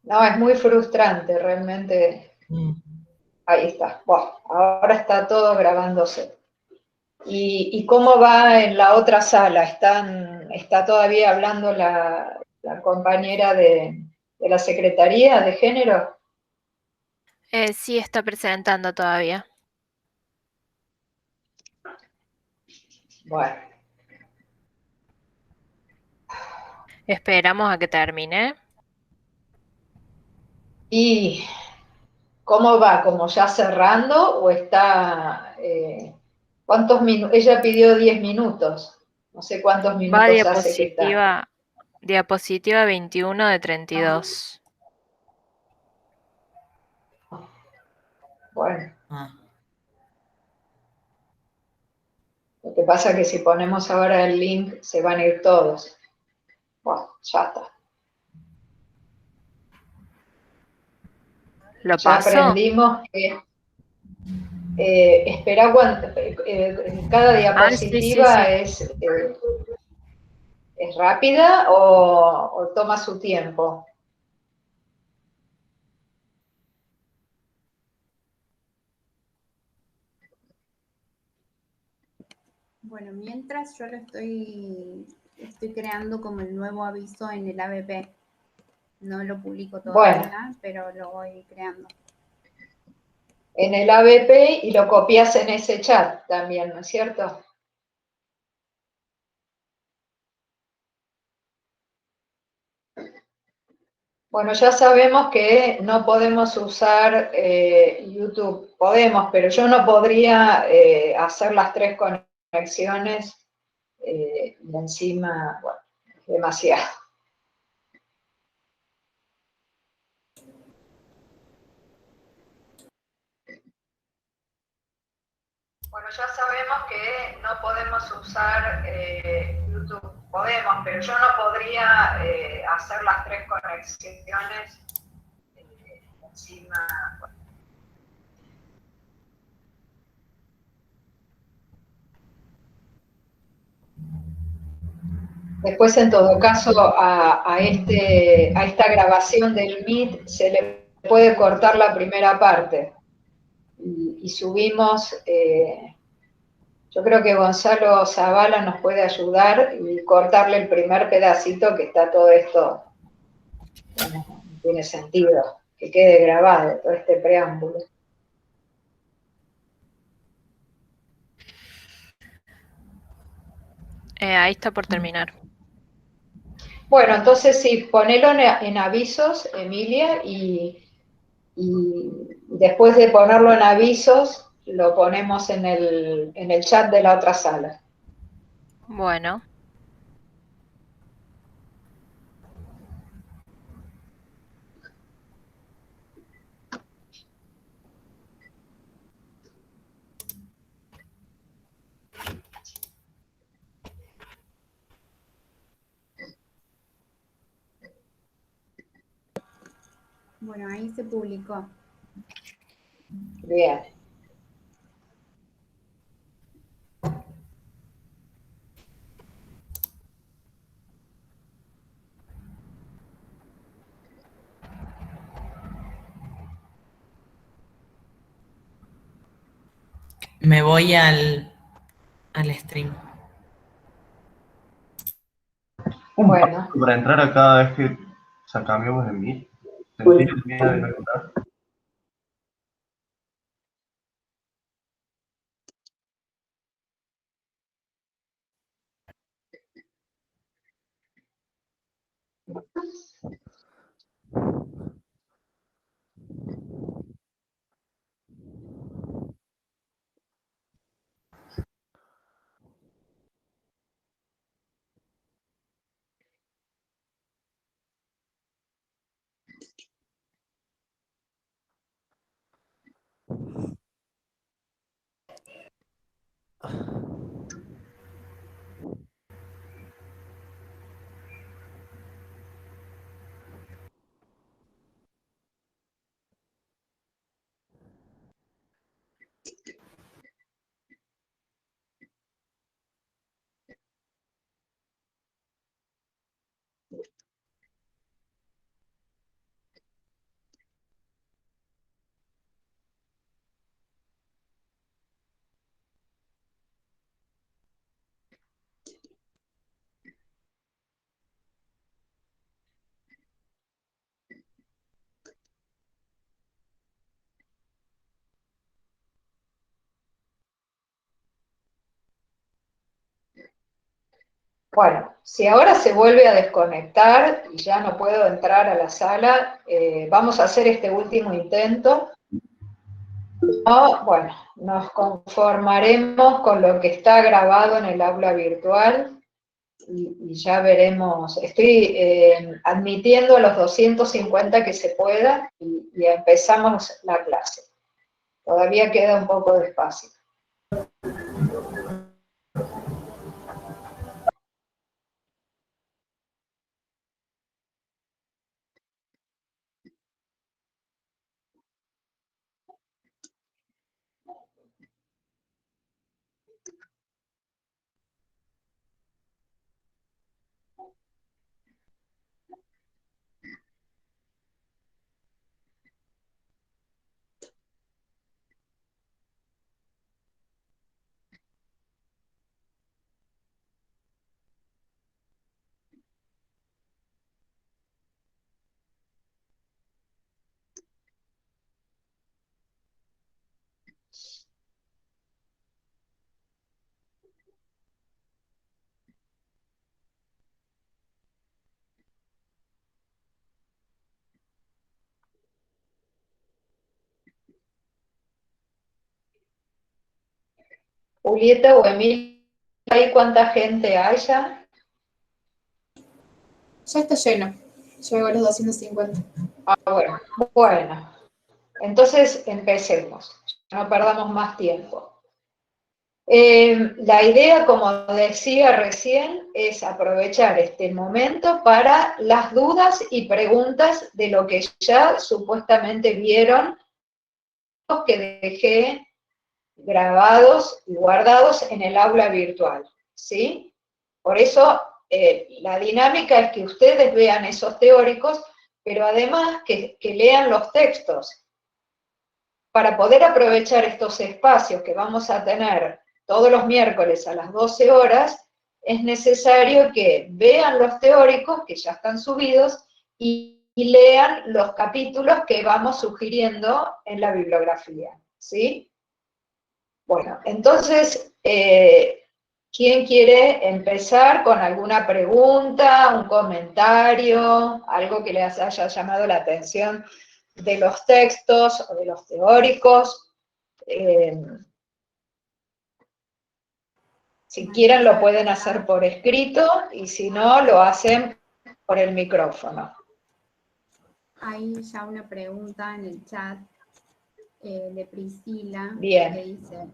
No, es muy frustrante, realmente. Mm. Ahí está. Bueno, ahora está todo grabándose. ¿Y cómo va en la otra sala? ¿Está todavía hablando la compañera de la Secretaría de Género? Sí, está presentando todavía. Bueno, Esperamos a que termine. ¿y cómo va? ¿Como ya cerrando o está... ¿cuántos minutos? Ella pidió 10 minutos. No sé cuántos Va minutos hace que está. diapositiva 21 de 32. Bueno, Ah. lo que pasa es que si ponemos ahora el link se van a ir todos. Bueno, ya está. ¿Lo Ya paso? aprendimos que espera cada Ah, sí, sí, diapositiva sí. es rápida o toma su tiempo. Bueno, mientras yo estoy creando como el nuevo aviso en el ABP. No lo publico Bueno, todavía, pero lo voy creando. en el ABP y lo copias en ese chat también, ¿no es cierto? Bueno, ya sabemos que no podemos usar YouTube. Podemos, pero yo no podría hacer las tres conexiones y encima, bueno, demasiado. Bueno, ya sabemos que no podemos usar YouTube. Podemos, pero yo no podría hacer las tres conexiones encima. Bueno. Después, en todo caso, a esta grabación del Meet se le puede cortar la primera parte y subimos. Yo creo que Gonzalo Zavala nos puede ayudar y cortarle el primer pedacito que está todo esto. Bueno, no tiene sentido que quede grabado todo este preámbulo. Ahí está por terminar. Bueno, entonces sí, ponelo en avisos, Emilia, y después de ponerlo en avisos, lo ponemos en el chat de la otra sala. Bueno, Bueno, ahí se publicó. Bien. Me voy al stream. Un paso Bueno, para entrar a cada vez que cambiamos de Meet. Sentí el miedo de no entrar. Bueno, si ahora se vuelve a desconectar y ya no puedo entrar a la sala, vamos a hacer este último intento. No, bueno, nos conformaremos con lo que está grabado en el aula virtual y ya veremos. Estoy admitiendo a los 250 que se pueda y empezamos la clase. Todavía queda un poco de espacio. Julieta o Emil, ¿hay cuánta gente haya? Ya está lleno. Llego a los 250. Bueno, entonces empecemos, no perdamos más tiempo. La idea, como decía recién, es aprovechar este momento para las dudas y preguntas de lo que ya supuestamente vieron, que dejé grabados y guardados en el aula virtual, ¿sí? Por eso la dinámica es que ustedes vean esos teóricos, pero además que lean los textos. Para poder aprovechar estos espacios que vamos a tener todos los miércoles a las 12 horas, es necesario que vean los teóricos que ya están subidos y lean los capítulos que vamos sugiriendo en la bibliografía, ¿sí? Bueno, entonces, ¿quién quiere empezar con alguna pregunta, un comentario, algo que les haya llamado la atención de los textos o de los teóricos? Si quieren lo pueden hacer por escrito y si no, lo hacen por el micrófono. Hay ya una pregunta en el chat de Priscila. Bien. Que dice: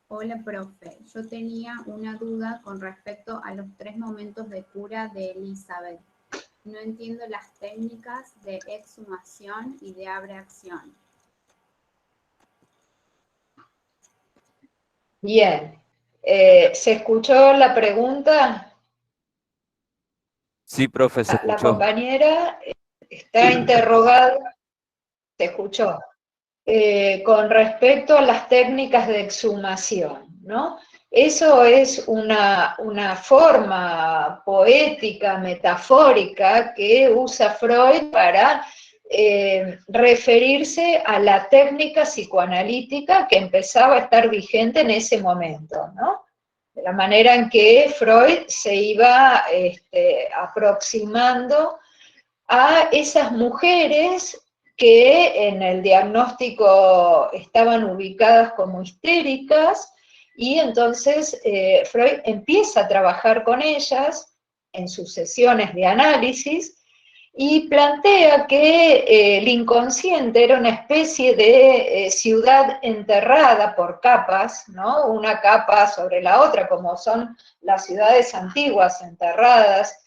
hola, profe, yo tenía una duda con respecto a los 3 momentos de cura de Elizabeth. No entiendo las técnicas de exhumación y de abreacción. Bien. ¿Se escuchó la pregunta? Sí, profe, se La escuchó. compañera está interrogada, se escuchó, con respecto a las técnicas de exhumación, ¿no? Eso es una forma poética, metafórica, que usa Freud para referirse a la técnica psicoanalítica que empezaba a estar vigente en ese momento, ¿no? De la manera en que Freud se iba aproximando a esas mujeres que en el diagnóstico estaban ubicadas como histéricas, y entonces Freud empieza a trabajar con ellas en sus sesiones de análisis y plantea que el inconsciente era una especie de ciudad enterrada por capas, ¿no? Una capa sobre la otra, como son las ciudades antiguas enterradas.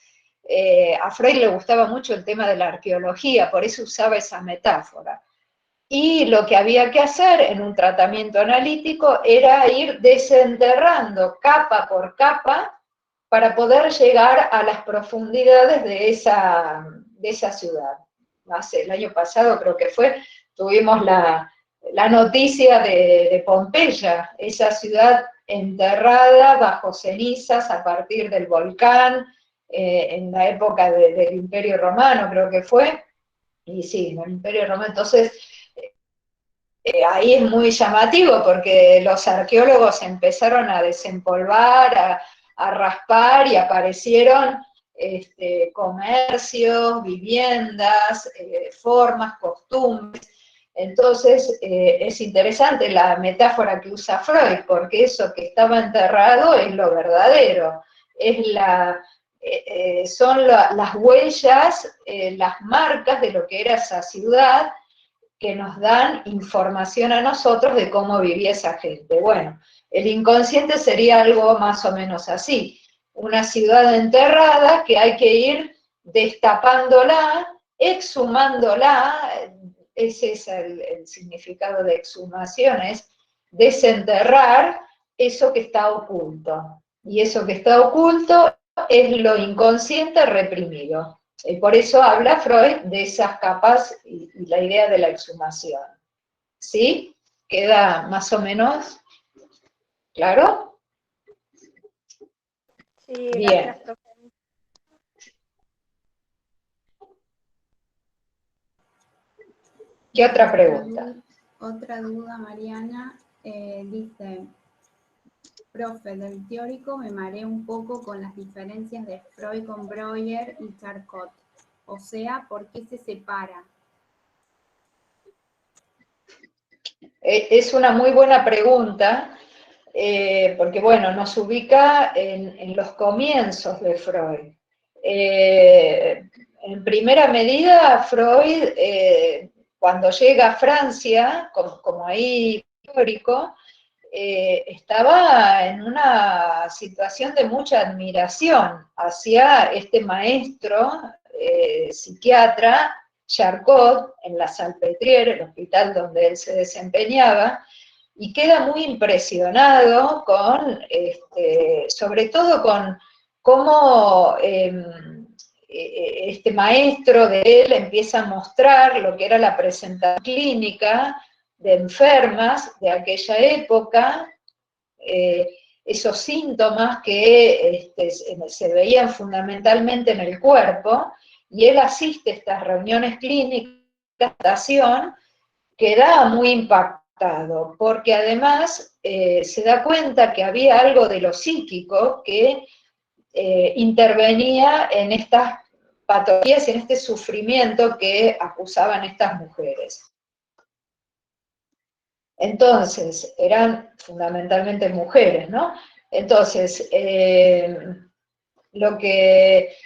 A Freud le gustaba mucho el tema de la arqueología, por eso usaba esa metáfora. Y lo que había que hacer en un tratamiento analítico era ir desenterrando capa por capa para poder llegar a las profundidades de esa ciudad. El año pasado creo que fue, tuvimos la noticia de Pompeya, esa ciudad enterrada bajo cenizas a partir del volcán, en la época del Imperio Romano creo que fue, y sí, en el Imperio Romano. Entonces, ahí es muy llamativo porque los arqueólogos empezaron a desempolvar, a raspar y aparecieron comercios, viviendas, formas, costumbres. Entonces, es interesante la metáfora que usa Freud, porque eso que estaba enterrado es lo verdadero, es son las huellas, las marcas de lo que era esa ciudad, que nos dan información a nosotros de cómo vivía esa gente. Bueno, el inconsciente sería algo más o menos así, una ciudad enterrada que hay que ir destapándola, exhumándola. Ese es el significado de exhumación, es desenterrar eso que está oculto. Y eso que está oculto es lo inconsciente reprimido. Y por eso habla Freud de esas capas y la idea de la exhumación. ¿Sí? ¿Queda más o menos claro? Sí, Bien. gracias, profe. ¿Qué otra pregunta? Otra duda, Mariana, dice, profe, del teórico me mareé un poco con las diferencias de Freud con Breuer y Charcot. O sea, ¿por qué se separa? Es una muy buena pregunta, porque bueno, nos ubica en los comienzos de Freud. En primera medida, Freud, cuando llega a Francia, como ahí teórico, estaba en una situación de mucha admiración hacia este maestro psiquiatra, Charcot, en la Salpêtrière, el hospital donde él se desempeñaba, y queda muy impresionado con, sobre todo con cómo este maestro de él empieza a mostrar lo que era la presentación clínica de enfermas de aquella época, esos síntomas que se veían fundamentalmente en el cuerpo, y él asiste a estas reuniones clínicas, queda muy impactado, porque además se da cuenta que había algo de lo psíquico que intervenía en estas patologías y en este sufrimiento que acusaban estas mujeres. Entonces, eran fundamentalmente mujeres, ¿no? Entonces, lo que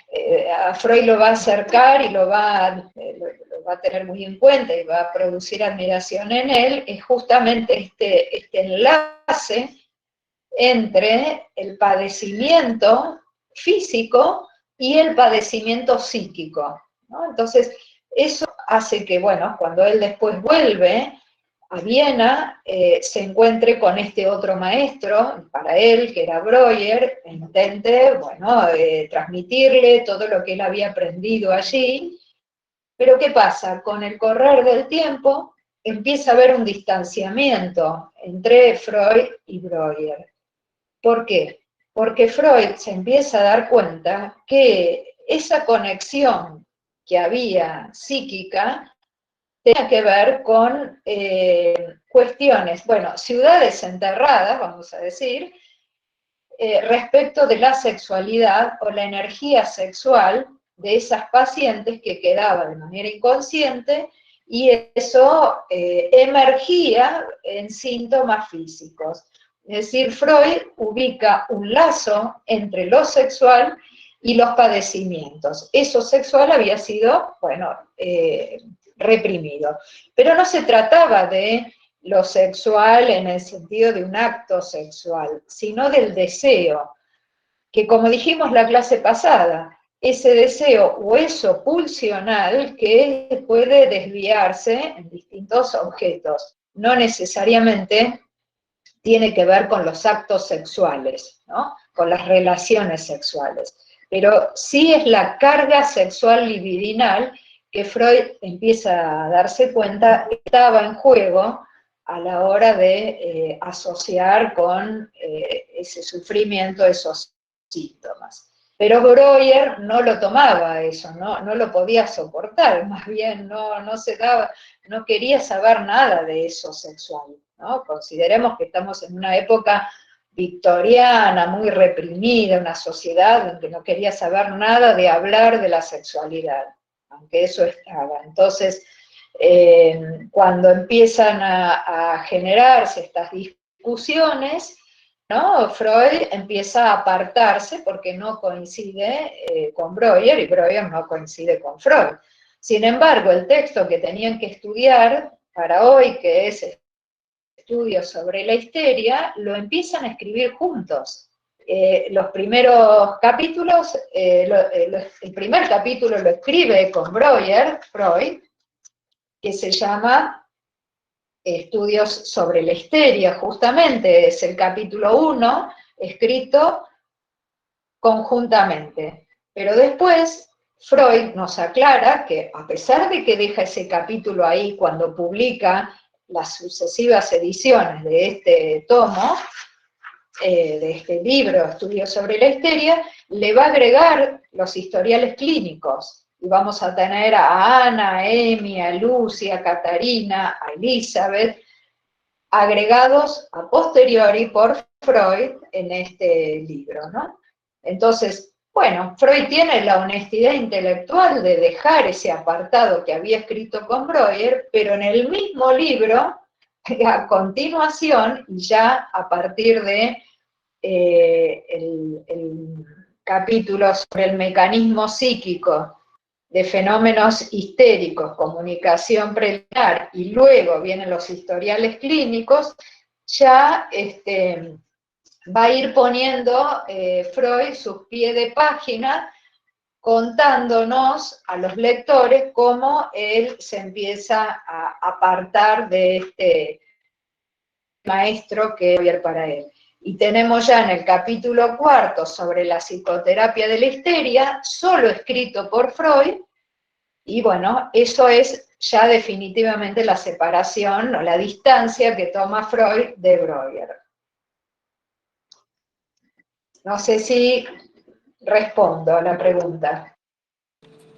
a Freud lo va a acercar y lo va a tener muy en cuenta y va a producir admiración en él, es justamente este enlace entre el padecimiento físico y el padecimiento psíquico, ¿no? Entonces, eso hace que, bueno, cuando él después vuelve a Viena, se encuentre con este otro maestro, para él, que era Breuer, e intente, bueno, transmitirle todo lo que él había aprendido allí. Pero ¿qué pasa? Con el correr del tiempo empieza a haber un distanciamiento entre Freud y Breuer. ¿Por qué? Porque Freud se empieza a dar cuenta que esa conexión que había psíquica tenía que ver con cuestiones, bueno, ciudades enterradas, vamos a decir, respecto de la sexualidad o la energía sexual de esas pacientes que quedaba de manera inconsciente, y eso emergía en síntomas físicos. Es decir, Freud ubica un lazo entre lo sexual y los padecimientos. Eso sexual había sido, bueno, reprimido. Pero no se trataba de lo sexual en el sentido de un acto sexual, sino del deseo, que como dijimos la clase pasada, ese deseo o eso pulsional que puede desviarse en distintos objetos, no necesariamente tiene que ver con los actos sexuales, ¿no? Con las relaciones sexuales, pero sí es la carga sexual libidinal que Freud empieza a darse cuenta estaba en juego a la hora de asociar con ese sufrimiento, esos síntomas. Pero Breuer no lo tomaba eso, no lo podía soportar, más bien no quería saber nada de eso sexual, ¿no? Consideremos que estamos en una época victoriana, muy reprimida, una sociedad donde no quería saber nada de hablar de la sexualidad, aunque eso estaba. Entonces, cuando empiezan a generarse estas discusiones, ¿no? Freud empieza a apartarse porque no coincide con Breuer, y Breuer no coincide con Freud. Sin embargo, el texto que tenían que estudiar para hoy, que es Estudios sobre la histeria, lo empiezan a escribir juntos. Los primeros capítulos, el primer capítulo lo escribe con Breuer, Freud, que se llama Estudios sobre la histeria, justamente, es el capítulo 1, escrito conjuntamente. Pero después, Freud nos aclara que, a pesar de que deja ese capítulo ahí cuando publica las sucesivas ediciones de este tomo, de este libro, Estudios sobre la histeria, le va a agregar los historiales clínicos. Y vamos a tener a Ana, a Emi, a Lucy, a Catarina, a Elizabeth, agregados a posteriori por Freud en este libro, ¿no? Entonces, bueno, Freud tiene la honestidad intelectual de dejar ese apartado que había escrito con Breuer, pero en el mismo libro, a continuación, ya a partir de el capítulo sobre el mecanismo psíquico de fenómenos histéricos, comunicación preliminar, y luego vienen los historiales clínicos, ya va a ir poniendo Freud sus pies de página, contándonos a los lectores cómo él se empieza a apartar de este maestro que es para él. Y tenemos ya en el capítulo 4 sobre la psicoterapia de la histeria, solo escrito por Freud, y bueno, eso es ya definitivamente la separación o la distancia que toma Freud de Breuer. No sé si respondo a la pregunta.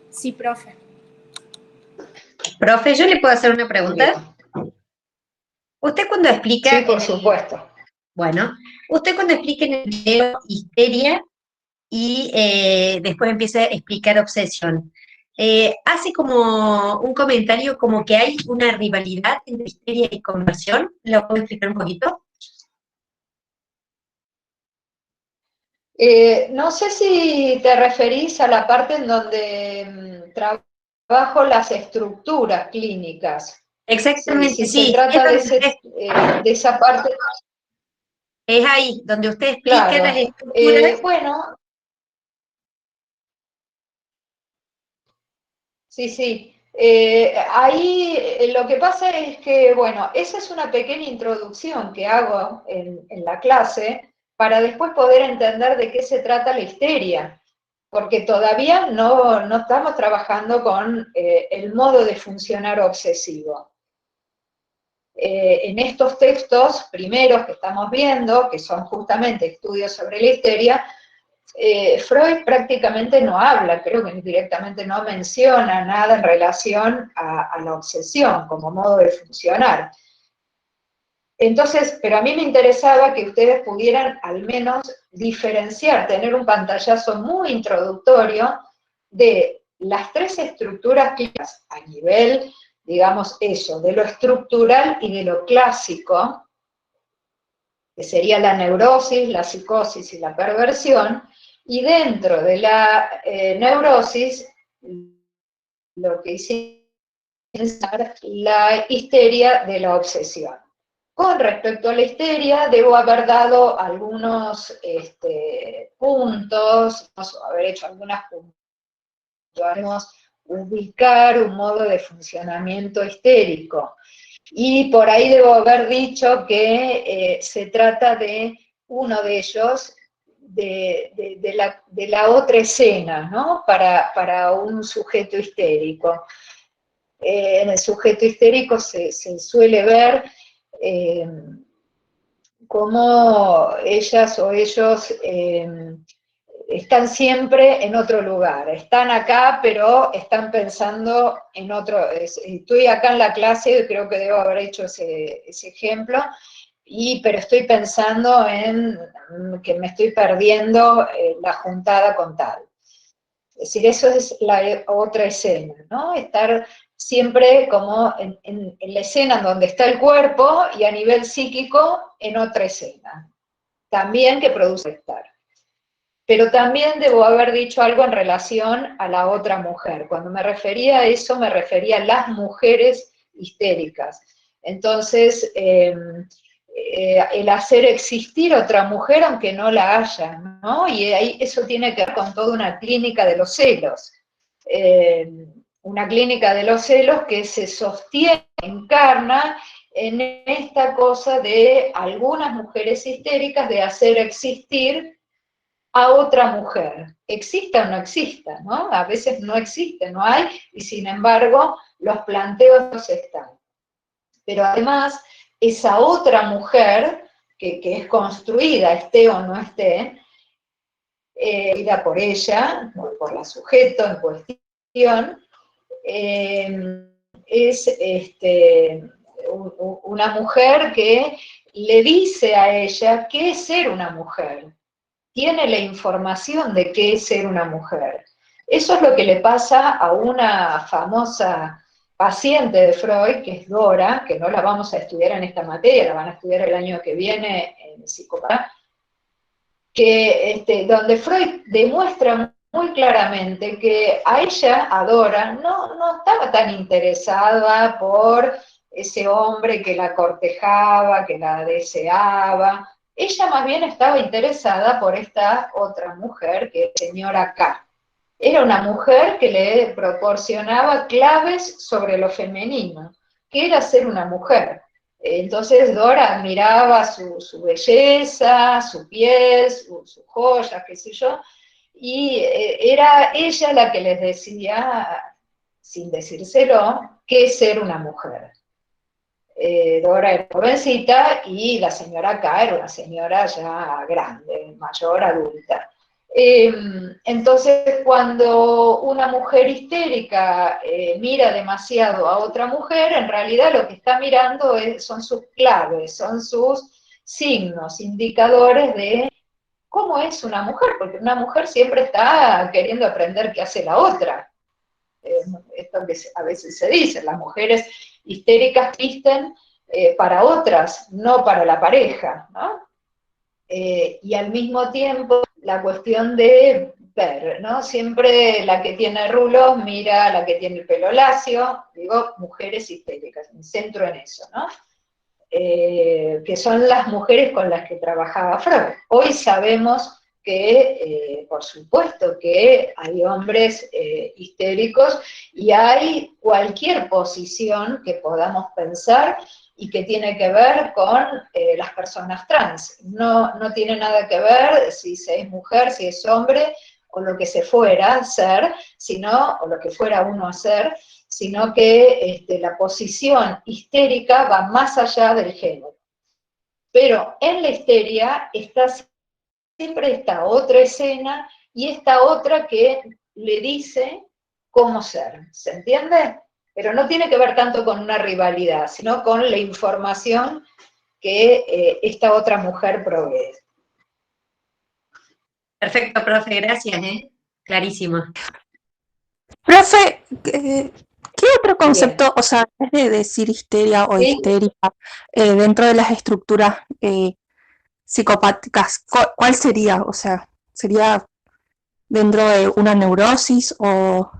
Sí, profe. Profe, ¿yo le puedo hacer una pregunta? Usted cuando explica... Sí, por supuesto. Bueno, usted cuando explica en el video histeria y después empieza a explicar obsesión, hace como un comentario como que hay una rivalidad entre histeria y conversión. ¿Lo puedo explicar un poquito? No sé si te referís a la parte en donde trabajo las estructuras clínicas. Exactamente, Si sí. se trata de esa parte. Es ahí, donde usted explica Claro. las estructuras. Bueno, sí. Ahí lo que pasa es que, bueno, esa es una pequeña introducción que hago en la clase para después poder entender de qué se trata la histeria, porque todavía no estamos trabajando con el modo de funcionar obsesivo. En estos textos primeros que estamos viendo, que son justamente estudios sobre la histeria, Freud prácticamente no habla, creo que directamente no menciona nada en relación a la obsesión como modo de funcionar. Entonces, pero a mí me interesaba que ustedes pudieran al menos diferenciar, tener un pantallazo muy introductorio de las tres estructuras clínicas a nivel, digamos eso, de lo estructural y de lo clásico, que sería la neurosis, la psicosis y la perversión, y dentro de la neurosis, lo que hicimos es la histeria de la obsesión. Con respecto a la histeria, debo haber dado algunos puntos, haber hecho algunas puntos. Podemos ubicar un modo de funcionamiento histérico. Y por ahí debo haber dicho que se trata de uno de ellos, de la otra escena, ¿no? Para un sujeto histérico. En el sujeto histérico se suele ver cómo ellas o ellos están siempre en otro lugar. Están acá, pero están pensando en otro. Estoy acá en la clase, creo que debo haber hecho ese ejemplo, pero estoy pensando en que me estoy perdiendo la juntada con tal. Es decir, eso es la otra escena, ¿no? Estar siempre como en la escena donde está el cuerpo y a nivel psíquico en otra escena. También que produce estar. Pero también debo haber dicho algo en relación a la otra mujer. Cuando me refería a eso, me refería a las mujeres histéricas. Entonces, el hacer existir otra mujer aunque no la haya, ¿no? Y ahí eso tiene que ver con toda una clínica de los celos. Una clínica de los celos que se sostiene, encarna en esta cosa de algunas mujeres histéricas de hacer existir a otra mujer, exista o no exista, ¿no? A veces no existe, no hay, y sin embargo los planteos están. Pero además, esa otra mujer, que es construida, esté o no esté, vida por ella, por la sujeto en cuestión, es una mujer que le dice a ella qué es ser una mujer. Tiene la información de qué es ser una mujer. Eso es lo que le pasa a una famosa paciente de Freud, que es Dora, que no la vamos a estudiar en esta materia, la van a estudiar el año que viene en psicopatía, que donde Freud demuestra muy claramente que a ella, a Dora, no estaba tan interesada por ese hombre que la cortejaba, que la deseaba. Ella más bien estaba interesada por esta otra mujer, que es señora K. Era una mujer que le proporcionaba claves sobre lo femenino, que era ser una mujer. Entonces Dora admiraba su belleza, su piel, sus joyas, qué sé yo, y era ella la que les decía, sin decírselo, qué es ser una mujer. Dora era jovencita y la señora K era una señora ya grande, mayor, adulta. Entonces, cuando una mujer histérica mira demasiado a otra mujer, en realidad lo que está mirando son sus claves, son sus signos, indicadores de cómo es una mujer, porque una mujer siempre está queriendo aprender qué hace la otra. Esto que a veces se dice, las mujeres histéricas visten para otras, no para la pareja, ¿no? Y al mismo tiempo la cuestión de ver, ¿no? Siempre la que tiene rulos mira a la que tiene el pelo lacio, digo, mujeres histéricas, me centro en eso, ¿no? Que son las mujeres con las que trabajaba Freud. Hoy sabemos que, por supuesto, que hay hombres histéricos y hay cualquier posición que podamos pensar y que tiene que ver con las personas trans. No tiene nada que ver si se es mujer, si es hombre, o lo que se fuera a ser, sino, o lo que fuera uno a ser, sino que la posición histérica va más allá del género. Pero en la histeria está siempre esta otra escena y esta otra que le dice cómo ser, ¿se entiende? Pero no tiene que ver tanto con una rivalidad, sino con la información que esta otra mujer provee. Perfecto, profe, gracias, clarísimo. Profe, ¿qué otro concepto, bien, o sea, es de decir histeria o ¿sí? Histérica, dentro de las estructuras psicopáticas, ¿cuál sería? O sea, ¿sería dentro de una neurosis o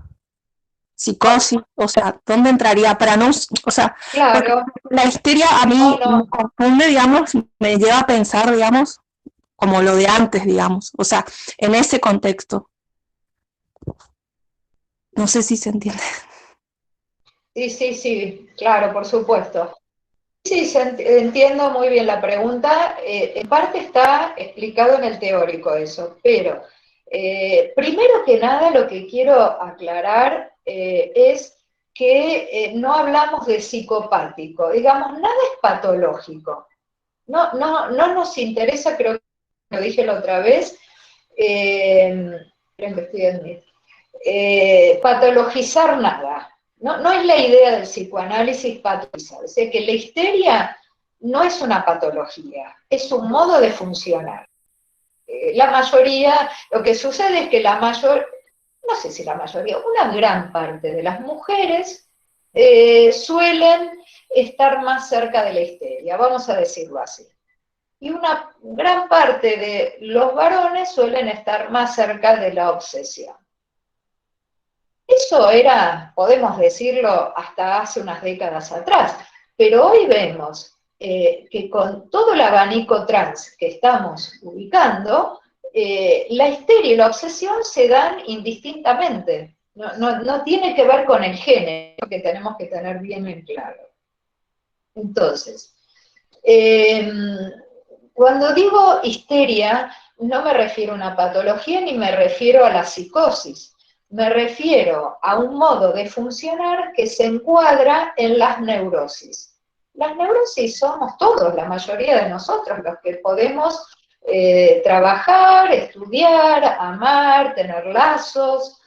psicosis? O sea, ¿dónde entraría? Para no, o sea, claro, la histeria a mí me confunde, digamos, me lleva a pensar, digamos, como lo de antes, digamos, o sea, en ese contexto. No sé si se entiende. Sí, claro, por supuesto. Sí, entiendo muy bien la pregunta. En parte está explicado en el teórico eso, pero primero que nada lo que quiero aclarar es que no hablamos de psicopático, digamos, nada es patológico. No nos interesa, creo que lo dije la otra vez, patologizar nada. No es la idea del psicoanálisis patologizar. O sea, que la histeria no es una patología, es un modo de funcionar. La mayoría, lo que sucede es que no sé si la mayoría, una gran parte de las mujeres suelen estar más cerca de la histeria, vamos a decirlo así. Y una gran parte de los varones suelen estar más cerca de la obsesión. Eso era, podemos decirlo, hasta hace unas décadas atrás, pero hoy vemos que con todo el abanico trans que estamos ubicando, la histeria y la obsesión se dan indistintamente. No tiene que ver con el género, que tenemos que tener bien en claro. Entonces, cuando digo histeria, no me refiero a una patología ni me refiero a la psicosis. Me refiero a un modo de funcionar que se encuadra en las neurosis. Las neurosis somos todos, la mayoría de nosotros, los que podemos trabajar, estudiar, amar, tener lazos.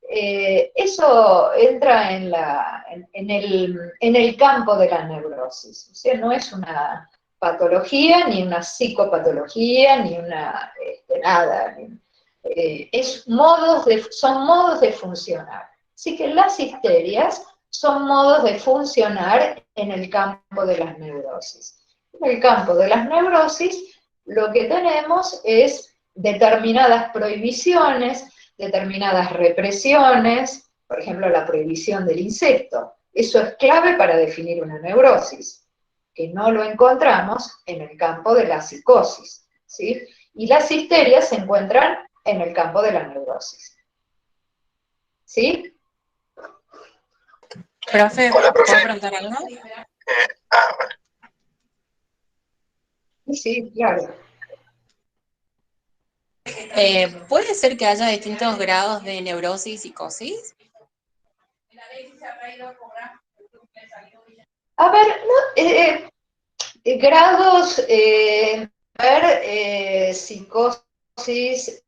Eso entra en el campo de la neurosis. O sea, no es una patología, ni una psicopatología, ni una nada. Son modos de funcionar. Así que las histerias son modos de funcionar en el campo de las neurosis. En el campo de las neurosis lo que tenemos es determinadas prohibiciones, determinadas represiones, por ejemplo la prohibición del insecto. Eso es clave para definir una neurosis, que no lo encontramos en el campo de la psicosis, ¿sí? Y las histerias se encuentran en el campo de la neurosis. ¿Sí? Profe, Hola, profe. ¿puedo preguntar algo? Bueno. Sí, claro. ¿Puede ser que haya distintos grados de neurosis y psicosis? A ver, grados, psicosis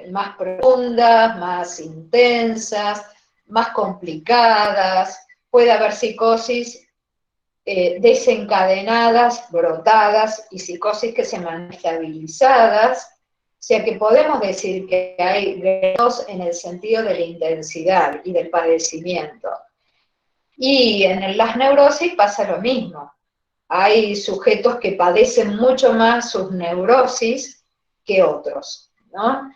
más profundas, más intensas, más complicadas, puede haber psicosis desencadenadas, brotadas, y psicosis que se mantienen estabilizadas. O sea que podemos decir que hay grados en el sentido de la intensidad y del padecimiento. Y en las neurosis pasa lo mismo. Hay sujetos que padecen mucho más sus neurosis que otros, ¿no?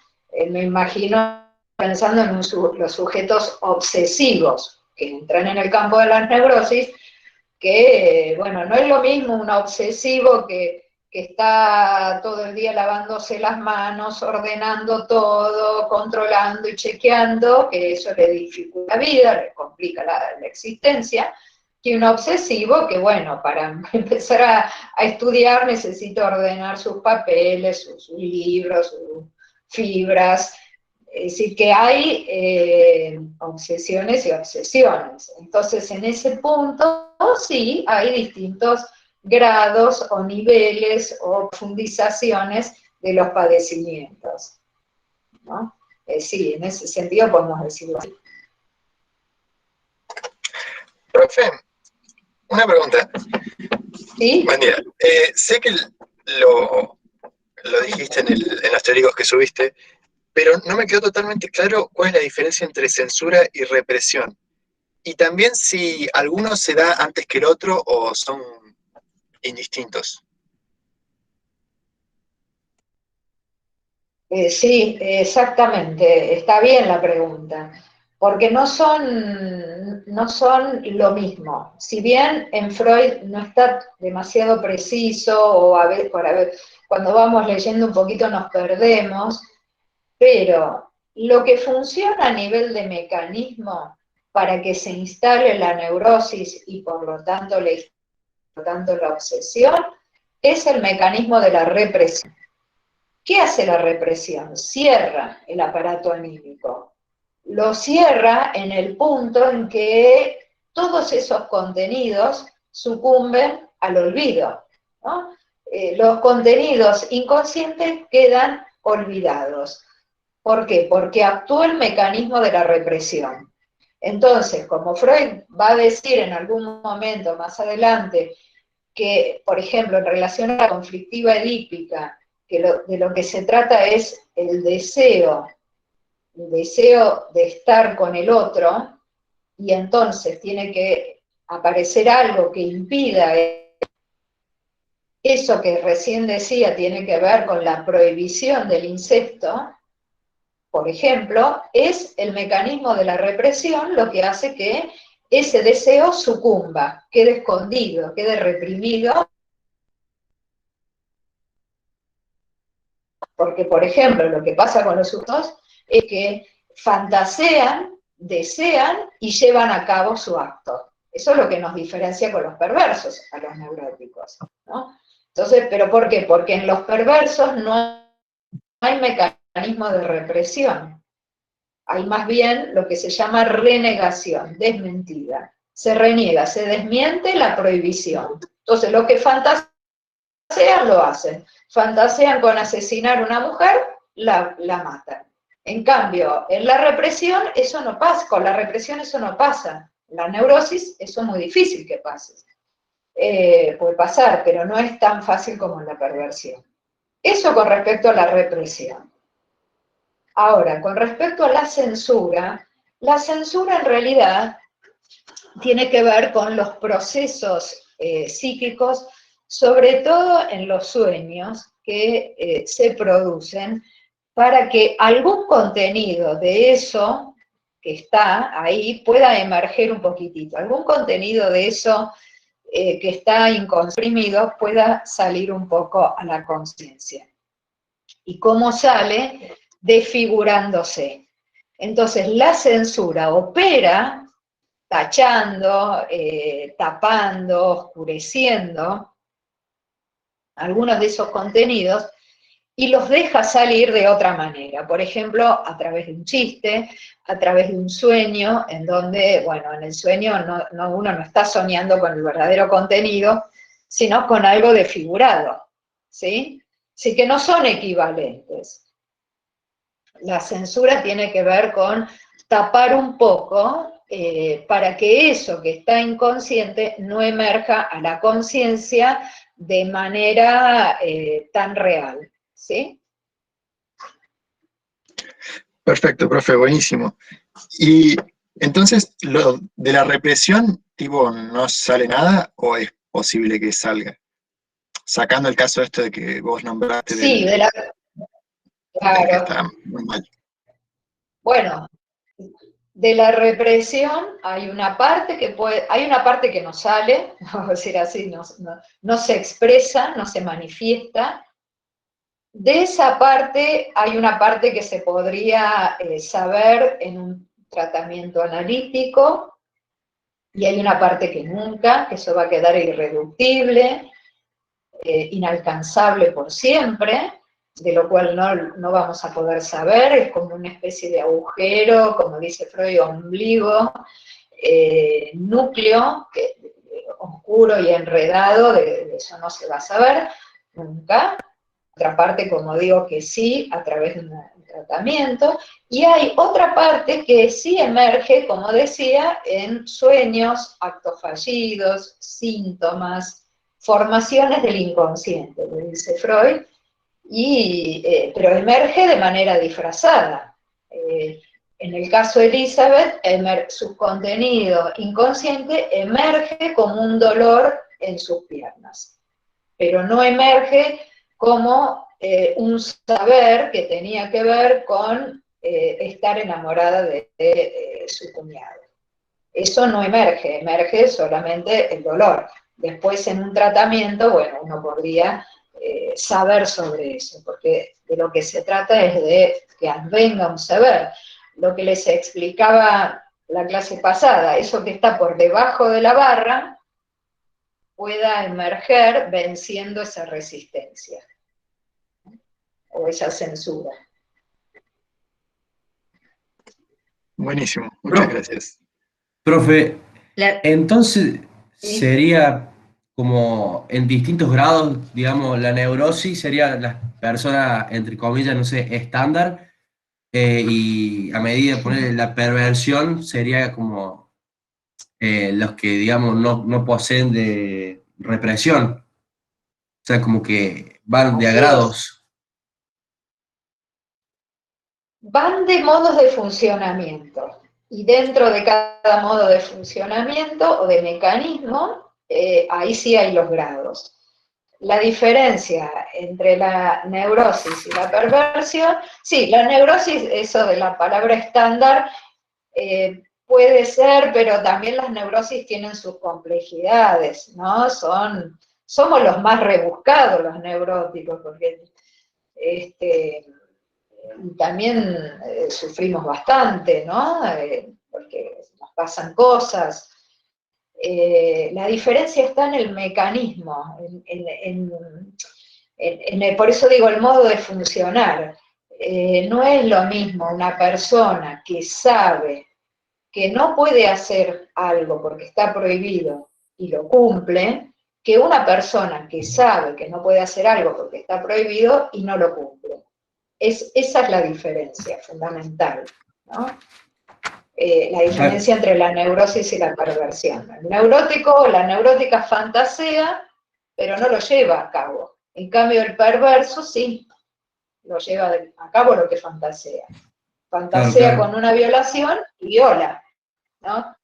Me imagino pensando en los sujetos obsesivos que entran en el campo de las neurosis, que, bueno, no es lo mismo un obsesivo que está todo el día lavándose las manos, ordenando todo, controlando y chequeando, que eso le dificulta la vida, le complica la existencia, que un obsesivo que, bueno, para empezar a estudiar necesita ordenar sus papeles, sus libros, sus fibras. Es decir, que hay obsesiones y obsesiones. Entonces, en ese punto, sí, hay distintos grados o niveles o profundizaciones de los padecimientos, ¿no? Sí, en ese sentido podemos decirlo así. Profe, una pregunta. ¿Sí? Buen día. Sé que lo dijiste en los teóricos que subiste, pero no me quedó totalmente claro cuál es la diferencia entre censura y represión. Y también si alguno se da antes que el otro o son indistintos. Sí, exactamente, está bien la pregunta, porque no son lo mismo. Si bien en Freud no está demasiado preciso, o cuando vamos leyendo un poquito nos perdemos, pero lo que funciona a nivel de mecanismo para que se instale la neurosis y por lo tanto la obsesión es el mecanismo de la represión. ¿Qué hace la represión? Cierra el aparato anímico. Lo cierra en el punto en que todos esos contenidos sucumben al olvido, ¿no? Los contenidos inconscientes quedan olvidados. ¿Por qué? Porque actúa el mecanismo de la represión. Entonces, como Freud va a decir en algún momento más adelante que, por ejemplo, en relación a la conflictiva edípica, que de lo que se trata es el deseo de estar con el otro, y entonces tiene que aparecer algo que impida eso que recién decía, tiene que ver con la prohibición del incesto, por ejemplo, es el mecanismo de la represión lo que hace que ese deseo sucumba, quede escondido, quede reprimido. Porque, por ejemplo, lo que pasa con los sujetos es que fantasean, desean y llevan a cabo su acto. Eso es lo que nos diferencia con los perversos, a los neuróticos, ¿no? Entonces, ¿pero por qué? Porque en los perversos no hay mecanismo de represión. Hay más bien lo que se llama renegación, desmentida. Se reniega, se desmiente la prohibición. Entonces, lo que fantasean lo hacen. Fantasean con asesinar a una mujer, la matan. En cambio, en la represión eso no pasa, con la represión eso no pasa. La neurosis, eso es muy difícil que pase. Puede pasar, pero no es tan fácil como en la perversión. Eso con respecto a la represión. Ahora, con respecto a la censura en realidad tiene que ver con los procesos psíquicos, sobre todo en los sueños que se producen para que algún contenido de eso que está ahí pueda emerger un poquitito, algún contenido de eso que está incomprimido pueda salir un poco a la conciencia. ¿Y cómo sale? Desfigurándose. Entonces, la censura opera tachando, tapando, oscureciendo algunos de esos contenidos y los deja salir de otra manera. Por ejemplo, a través de un chiste, a través de un sueño, en donde, bueno, en el sueño uno no está soñando con el verdadero contenido, sino con algo desfigurado, ¿sí? Así que no son equivalentes. La censura tiene que ver con tapar un poco para que eso que está inconsciente no emerja a la conciencia de manera tan real, ¿sí? Perfecto, profe, buenísimo. Y entonces, ¿lo de la represión, tipo, no sale nada o es posible que salga? Sacando el caso este de que vos nombraste Sí, del que claro. está muy mal. Bueno, de la represión hay una parte que no sale, vamos a decir así, no se expresa, no se manifiesta. De esa parte hay una parte que se podría saber en un tratamiento analítico, y hay una parte que nunca, que eso va a quedar irreductible, inalcanzable por siempre, de lo cual no vamos a poder saber, es como una especie de agujero, como dice Freud, ombligo, núcleo, oscuro y enredado, de eso no se va a saber nunca. Otra parte, como digo, que sí, a través de un tratamiento, y hay otra parte que sí emerge, como decía, en sueños, actos fallidos, síntomas, formaciones del inconsciente, le dice Freud, pero emerge de manera disfrazada. En el caso de Elizabeth, su contenido inconsciente emerge como un dolor en sus piernas, pero no emerge como un saber que tenía que ver con estar enamorada de su cuñado. Eso no emerge, emerge solamente el dolor. Después en un tratamiento, bueno, uno podría saber sobre eso, porque de lo que se trata es de que advenga un saber. Lo que les explicaba la clase pasada, eso que está por debajo de la barra, pueda emerger venciendo esa resistencia o esa censura. Buenísimo, muchas gracias. Profe, entonces sería como en distintos grados, digamos, la neurosis sería la persona, entre comillas, no sé, estándar, y a medida de poner la perversión sería como los que, digamos, no poseen de represión. O sea, como que van de a Así es. grados. Van de modos de funcionamiento. Y dentro de cada modo de funcionamiento o de mecanismo, ahí sí hay los grados. La diferencia entre la neurosis y la perversión, sí, la neurosis, eso de la palabra estándar, puede ser, pero también las neurosis tienen sus complejidades, ¿no? Somos los más rebuscados los neuróticos, porque también sufrimos bastante, ¿no? Porque nos pasan cosas. La diferencia está en el mecanismo, por eso digo el modo de funcionar. No es lo mismo una persona que sabe que no puede hacer algo porque está prohibido y lo cumple, que una persona que sabe que no puede hacer algo porque está prohibido y no lo cumple. Esa es la diferencia fundamental, ¿no? La diferencia entre la neurosis y la perversión. El neurótico o la neurótica fantasea, pero no lo lleva a cabo. En cambio, el perverso sí lo lleva a cabo lo que fantasea. Fantasea Claro. con una violación y viola, ¿no?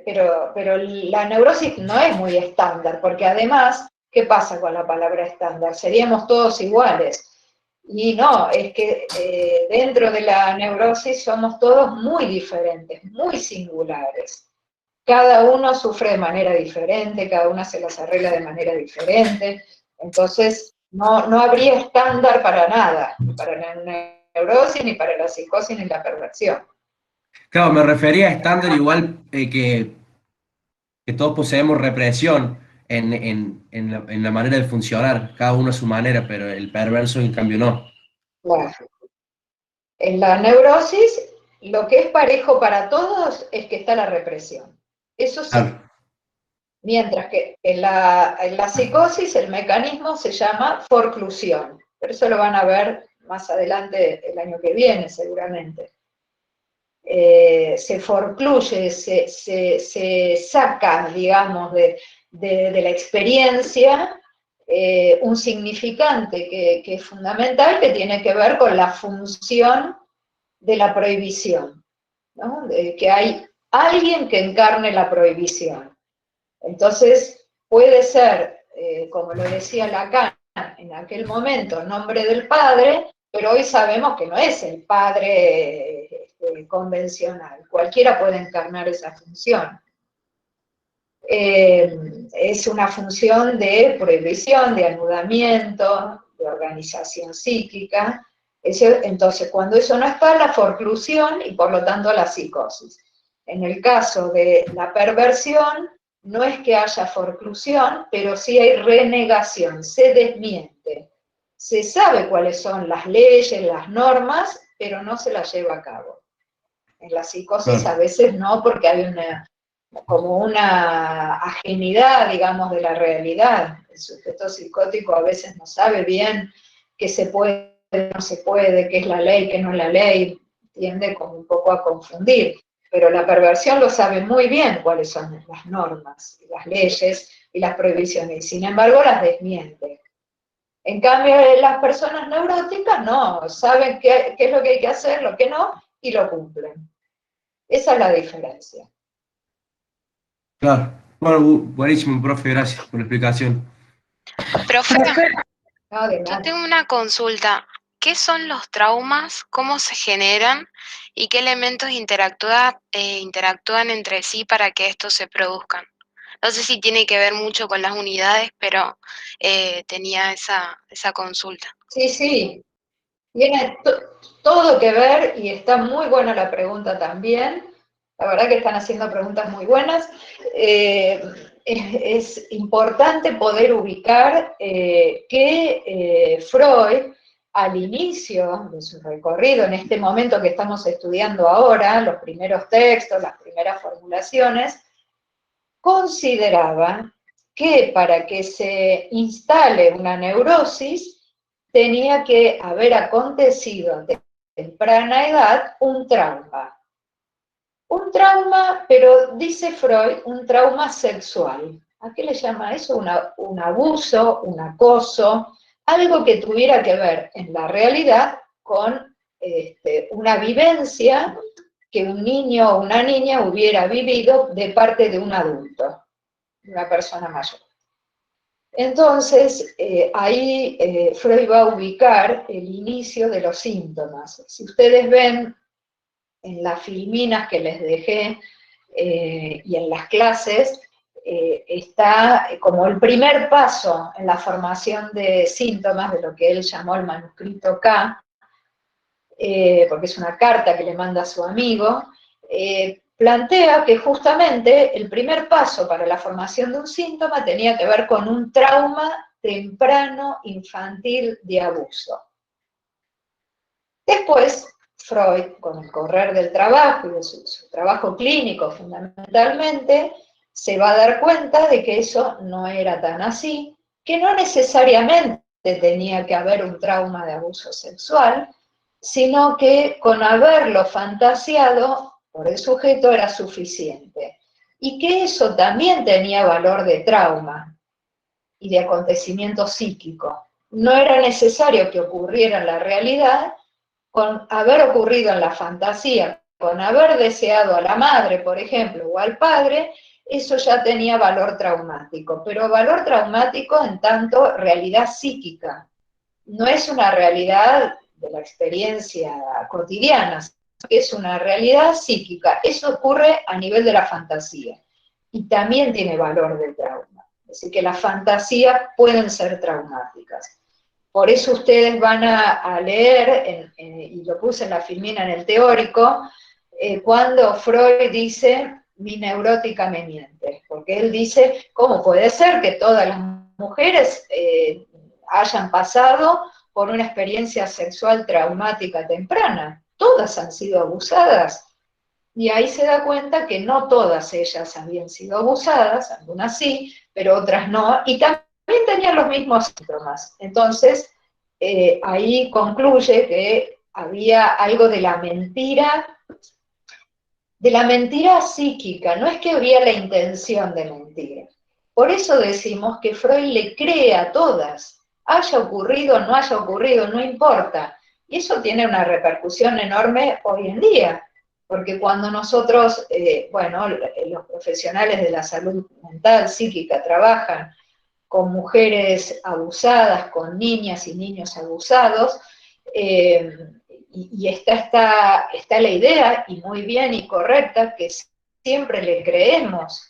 Pero la neurosis no es muy estándar, porque además, ¿qué pasa con la palabra estándar? Seríamos todos iguales. Y no, es que dentro de la neurosis somos todos muy diferentes, muy singulares. Cada uno sufre de manera diferente, cada uno se las arregla de manera diferente. Entonces, no habría estándar para nada, ni para la neurosis, ni para la psicosis, ni la perversión. Claro, me refería a estándar igual que todos poseemos represión en la manera de funcionar, cada uno a su manera, pero el perverso en cambio no. Claro. En la neurosis, lo que es parejo para todos es que está la represión. Eso sí. Claro. Mientras que en la psicosis el mecanismo se llama forclusión. Pero eso lo van a ver más adelante el año que viene, seguramente. Se forcluye, se saca, digamos, de la experiencia un significante que es fundamental, que tiene que ver con la función de la prohibición, ¿no? De que hay alguien que encarne la prohibición. Entonces, puede ser, como lo decía Lacan en aquel momento, nombre del padre, pero hoy sabemos que no es el padre convencional. Cualquiera puede encarnar esa función. Es una función de prohibición, de anudamiento, de organización psíquica. Entonces, cuando eso no está, la forclusión y por lo tanto la psicosis. En el caso de la perversión, no es que haya forclusión, pero sí hay renegación, se desmiente. Se sabe cuáles son las leyes, las normas, pero no se las lleva a cabo. En la psicosis a veces no, porque hay como una ajenidad, digamos, de la realidad. El sujeto psicótico a veces no sabe bien qué se puede, no se puede, qué es la ley, qué no es la ley, tiende como un poco a confundir. Pero la perversión lo sabe muy bien cuáles son las normas, las leyes y las prohibiciones, sin embargo las desmiente. En cambio, las personas neuróticas no, saben qué es lo que hay que hacer, lo que no, y lo cumplen. Esa es la diferencia. Claro. Bueno, buenísimo, profe, gracias por la explicación. Profe, No, de yo nada. tengo una consulta. ¿Qué son los traumas? ¿Cómo se generan? ¿Y qué elementos interactúan entre sí para que estos se produzcan? No sé si tiene que ver mucho con las unidades, pero tenía esa consulta. Sí, sí, tiene todo que ver y está muy buena la pregunta también. La verdad que están haciendo preguntas muy buenas. Es importante poder ubicar que Freud, al inicio de su recorrido, en este momento que estamos estudiando ahora, los primeros textos, las primeras formulaciones, consideraba que para que se instale una neurosis tenía que haber acontecido a temprana edad un trauma. Un trauma, pero dice Freud, un trauma sexual. ¿A qué le llama eso? Un abuso, un acoso, algo que tuviera que ver en la realidad con una vivencia que un niño o una niña hubiera vivido de parte de un adulto, de una persona mayor. Entonces, ahí Freud va a ubicar el inicio de los síntomas. Si ustedes ven en las filminas que les dejé y en las clases, está como el primer paso en la formación de síntomas de lo que él llamó el manuscrito K, porque es una carta que le manda a su amigo, plantea que justamente el primer paso para la formación de un síntoma tenía que ver con un trauma temprano infantil de abuso. Después, Freud, con el correr del trabajo y de su trabajo clínico fundamentalmente, se va a dar cuenta de que eso no era tan así, que no necesariamente tenía que haber un trauma de abuso sexual, sino que con haberlo fantaseado por el sujeto era suficiente, y que eso también tenía valor de trauma y de acontecimiento psíquico. No era necesario que ocurriera en la realidad, con haber ocurrido en la fantasía, con haber deseado a la madre, por ejemplo, o al padre, eso ya tenía valor traumático, pero valor traumático en tanto realidad psíquica. No es una realidad de la experiencia cotidiana, es una realidad psíquica. Eso ocurre a nivel de la fantasía y también tiene valor de trauma. Así que las fantasías pueden ser traumáticas. Por eso ustedes van a leer, y lo puse en la filmina en el teórico, cuando Freud dice, mi neurótica me miente, porque él dice, ¿cómo puede ser que todas las mujeres hayan pasado por una experiencia sexual traumática temprana? Todas han sido abusadas. Y ahí se da cuenta que no todas ellas habían sido abusadas, algunas sí, pero otras no, y también tenían los mismos síntomas. Entonces, ahí concluye que había algo de la mentira psíquica, no es que había la intención de mentir. Por eso decimos que Freud le cree a todas, haya ocurrido o no haya ocurrido, no importa. Y eso tiene una repercusión enorme hoy en día, porque cuando nosotros, los profesionales de la salud mental, psíquica, trabajan con mujeres abusadas, con niñas y niños abusados, y está la idea, y muy bien y correcta, que siempre le creemos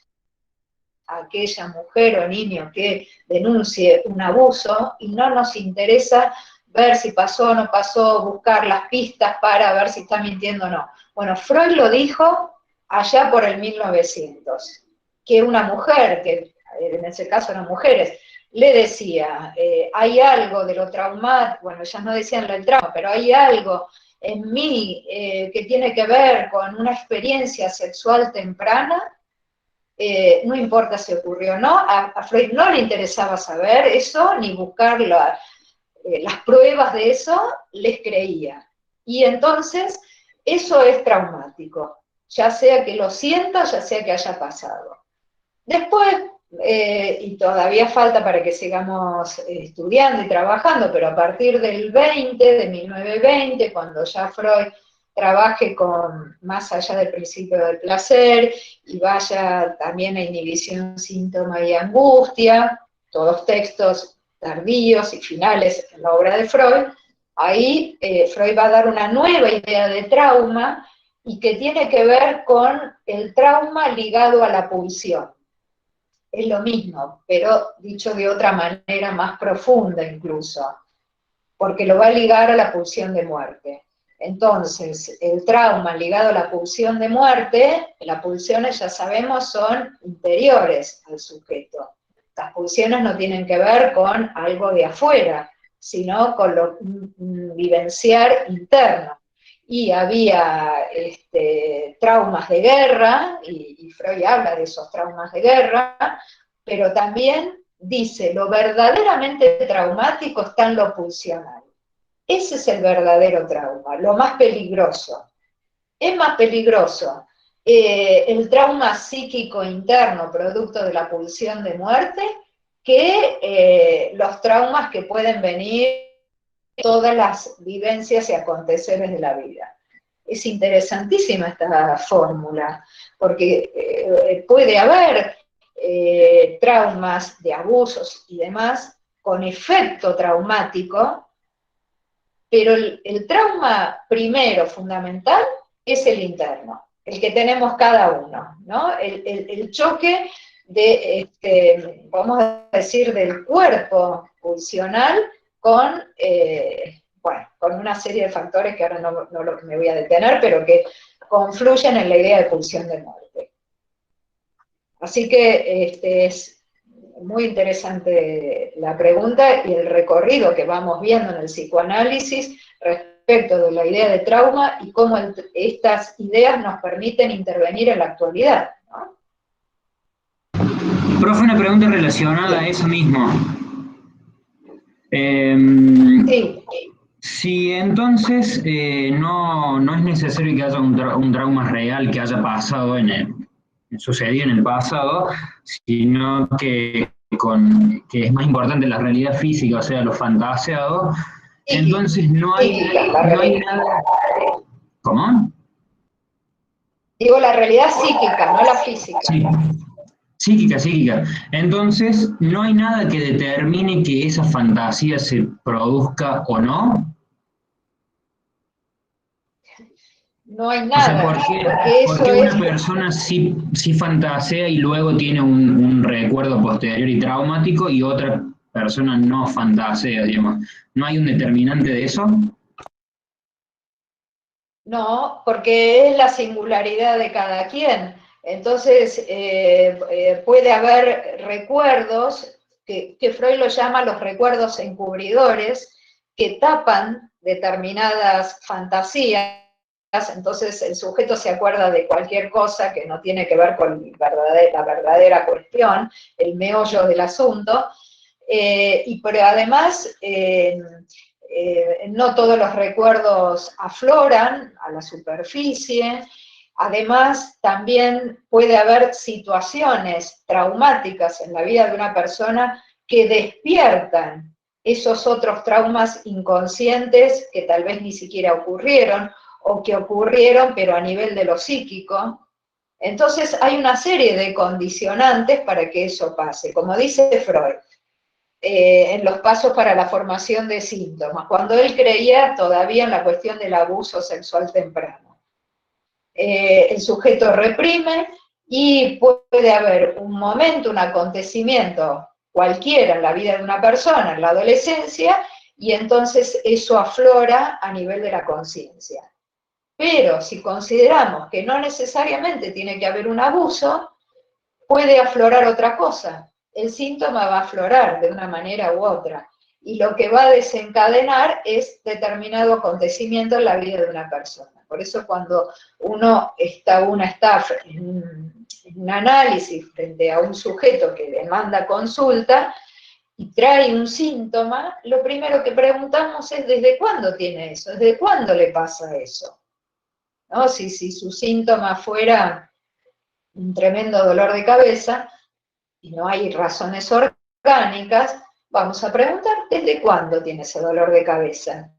a aquella mujer o niño que denuncie un abuso, y no nos interesa ver si pasó o no pasó, buscar las pistas para ver si está mintiendo o no. Bueno, Freud lo dijo allá por el 1900, que una mujer, que en ese caso eran mujeres, le decía, hay algo de lo traumático, bueno, ellas no decían el trauma, pero hay algo en mí que tiene que ver con una experiencia sexual temprana, no importa si ocurrió o no, a Freud no le interesaba saber eso, ni buscar las pruebas de eso, les creía. Y entonces, eso es traumático, ya sea que lo sienta, ya sea que haya pasado. Después, y todavía falta para que sigamos estudiando y trabajando, pero a partir del 1920, cuando ya Freud trabaje con más allá del principio del placer y vaya también a inhibición, síntoma y angustia, todos textos tardíos y finales en la obra de Freud, ahí Freud va a dar una nueva idea de trauma y que tiene que ver con el trauma ligado a la pulsión. Es lo mismo, pero dicho de otra manera más profunda incluso, porque lo va a ligar a la pulsión de muerte. Entonces, el trauma ligado a la pulsión de muerte, las pulsiones ya sabemos son interiores al sujeto. Las pulsiones no tienen que ver con algo de afuera, sino con lo vivenciar interno. Y había traumas de guerra, y Freud habla de esos traumas de guerra, pero también dice, lo verdaderamente traumático está en lo pulsional. Ese es el verdadero trauma, lo más peligroso. Es más peligroso el trauma psíquico interno producto de la pulsión de muerte que los traumas que pueden venir de todas las vivencias y aconteceres de la vida. Es interesantísima esta fórmula, porque puede haber traumas de abusos y demás con efecto traumático, pero el trauma primero fundamental es el interno, el que tenemos cada uno, ¿no? El choque de, vamos a decir, del cuerpo pulsional con, bueno, con una serie de factores que ahora no me voy a detener, pero que confluyen en la idea de pulsión de muerte. Así que es muy interesante la pregunta y el recorrido que vamos viendo en el psicoanálisis respecto de la idea de trauma y cómo estas ideas nos permiten intervenir en la actualidad, ¿no? Profe, una pregunta relacionada a eso mismo. Sí. Si entonces no es necesario que haya un trauma real que haya pasado sucedido en el pasado, sino que es más importante la realidad física, o sea, lo fantaseado, entonces no hay nada... ¿Cómo? Digo la realidad psíquica, no la física. Sí. Psíquica. Entonces, ¿no hay nada que determine que esa fantasía se produzca o no? No hay nada. O sea, ¿por qué una persona sí fantasea y luego tiene un recuerdo posterior y traumático y otra persona no fantasea, digamos? ¿No hay un determinante de eso? No, porque es la singularidad de cada quien. Entonces, puede haber recuerdos, que Freud lo llama los recuerdos encubridores, que tapan determinadas fantasías. Entonces el sujeto se acuerda de cualquier cosa que no tiene que ver con la verdadera cuestión, el meollo del asunto, pero además no todos los recuerdos afloran a la superficie. Además, también puede haber situaciones traumáticas en la vida de una persona que despiertan esos otros traumas inconscientes que tal vez ni siquiera ocurrieron, o que ocurrieron pero a nivel de lo psíquico. Entonces hay una serie de condicionantes para que eso pase. Como dice Freud, en los pasos para la formación de síntomas, cuando él creía todavía en la cuestión del abuso sexual temprano. El sujeto reprime y puede haber un momento, un acontecimiento cualquiera en la vida de una persona, en la adolescencia, y entonces eso aflora a nivel de la conciencia. Pero si consideramos que no necesariamente tiene que haber un abuso, puede aflorar otra cosa. El síntoma va a aflorar de una manera u otra. Y lo que va a desencadenar es determinado acontecimiento en la vida de una persona. Por eso cuando uno está en un análisis frente a un sujeto que demanda consulta y trae un síntoma, lo primero que preguntamos es ¿desde cuándo tiene eso? ¿Desde cuándo le pasa eso? ¿No? Si su síntoma fuera un tremendo dolor de cabeza y no hay razones orgánicas, vamos a preguntar ¿desde cuándo tiene ese dolor de cabeza?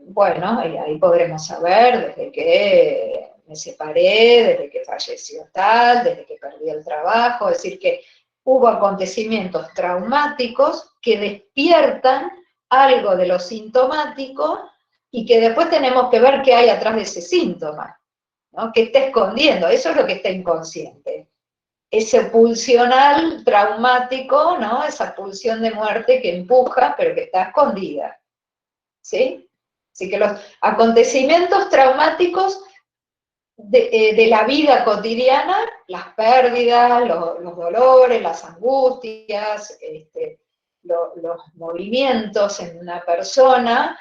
Bueno, y ahí podremos saber desde que me separé, desde que falleció tal, desde que perdí el trabajo, es decir, que hubo acontecimientos traumáticos que despiertan algo de lo sintomático y que después tenemos que ver qué hay atrás de ese síntoma, ¿no? ¿Qué está escondiendo? Eso es lo que está inconsciente. Ese pulsional traumático, ¿no? Esa pulsión de muerte que empuja, pero que está escondida. ¿Sí? Así que los acontecimientos traumáticos de la vida cotidiana, las pérdidas, los dolores, las angustias, los movimientos en una persona,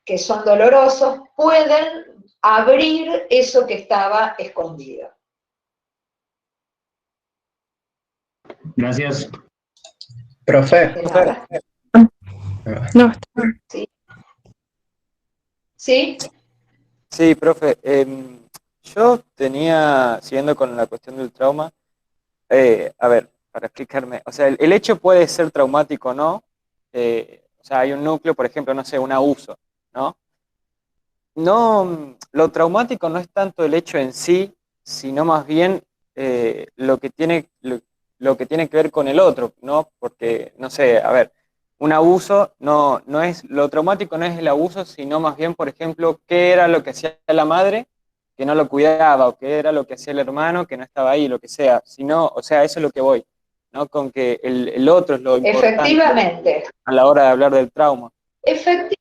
que son dolorosos, pueden abrir eso que estaba escondido. Gracias. Profe. No. ¿Sí? ¿Sí? Sí, profe. Yo tenía, siguiendo con la cuestión del trauma, a ver, para explicarme, o sea, el hecho puede ser traumático o no, o sea, hay un núcleo, por ejemplo, no sé, un abuso, ¿no? No, lo traumático no es tanto el hecho en sí, sino más bien lo que tiene que ver con el otro, ¿no? Porque, no sé, a ver, un abuso no es, lo traumático no es el abuso, sino más bien, por ejemplo, qué era lo que hacía la madre que no lo cuidaba, o qué era lo que hacía el hermano que no estaba ahí, lo que sea, sino, o sea, eso es lo que voy, ¿no? Con que el otro es lo importante Efectivamente, a la hora de hablar del trauma. efectivamente.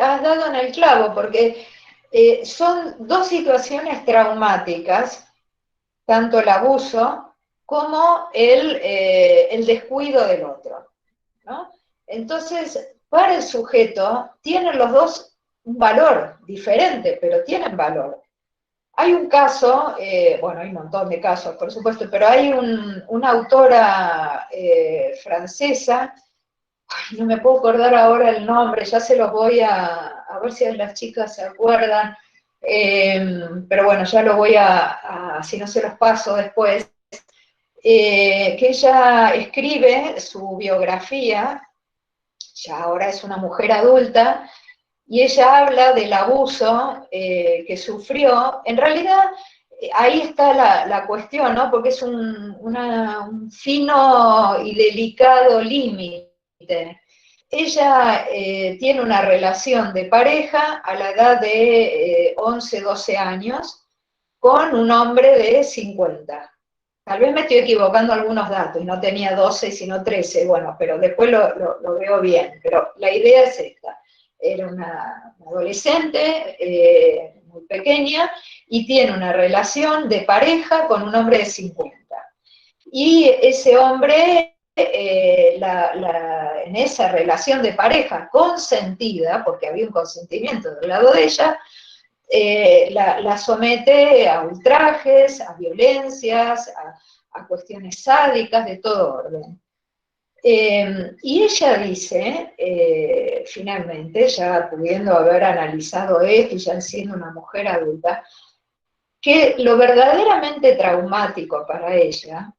Has dado en el clavo, porque son dos situaciones traumáticas, tanto el abuso como el descuido del otro, ¿no? Entonces, para el sujeto, tienen los dos un valor diferente, pero tienen valor. Hay un caso, bueno, hay un montón de casos, por supuesto, pero hay una autora francesa. Ay, no me puedo acordar ahora el nombre, ya se los voy a ver si las chicas se acuerdan, pero bueno, ya lo voy si no se los paso después, que ella escribe su biografía, ya ahora es una mujer adulta, y ella habla del abuso que sufrió. En realidad, ahí está la cuestión, ¿no? Porque es un fino y delicado límite. Ella tiene una relación de pareja a la edad de 11, 12 años con un hombre de 50. Tal vez me estoy equivocando algunos datos, y no tenía 12 sino 13, bueno, pero después lo veo bien. Pero la idea es esta. Era una adolescente muy pequeña y tiene una relación de pareja con un hombre de 50. Y ese hombre, en esa relación de pareja consentida, porque había un consentimiento del lado de ella, la somete a ultrajes, a violencias, a cuestiones sádicas de todo orden. Y ella dice, finalmente, ya pudiendo haber analizado esto y ya siendo una mujer adulta, que lo verdaderamente traumático para ella,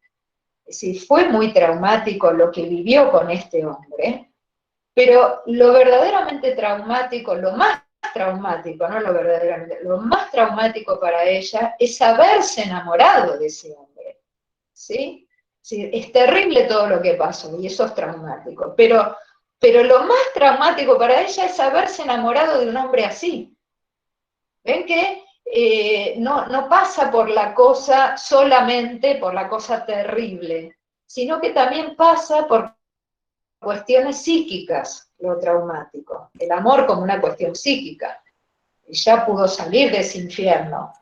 sí, fue muy traumático lo que vivió con este hombre, pero lo verdaderamente traumático, lo más traumático, no lo verdaderamente, lo más traumático para ella es haberse enamorado de ese hombre, ¿sí? Sí, es terrible todo lo que pasó y eso es traumático, pero lo más traumático para ella es haberse enamorado de un hombre así. ¿Ven que no pasa por la cosa solamente por la cosa terrible, sino que también pasa por cuestiones psíquicas, lo traumático, el amor como una cuestión psíquica. Y ya pudo salir de ese infierno.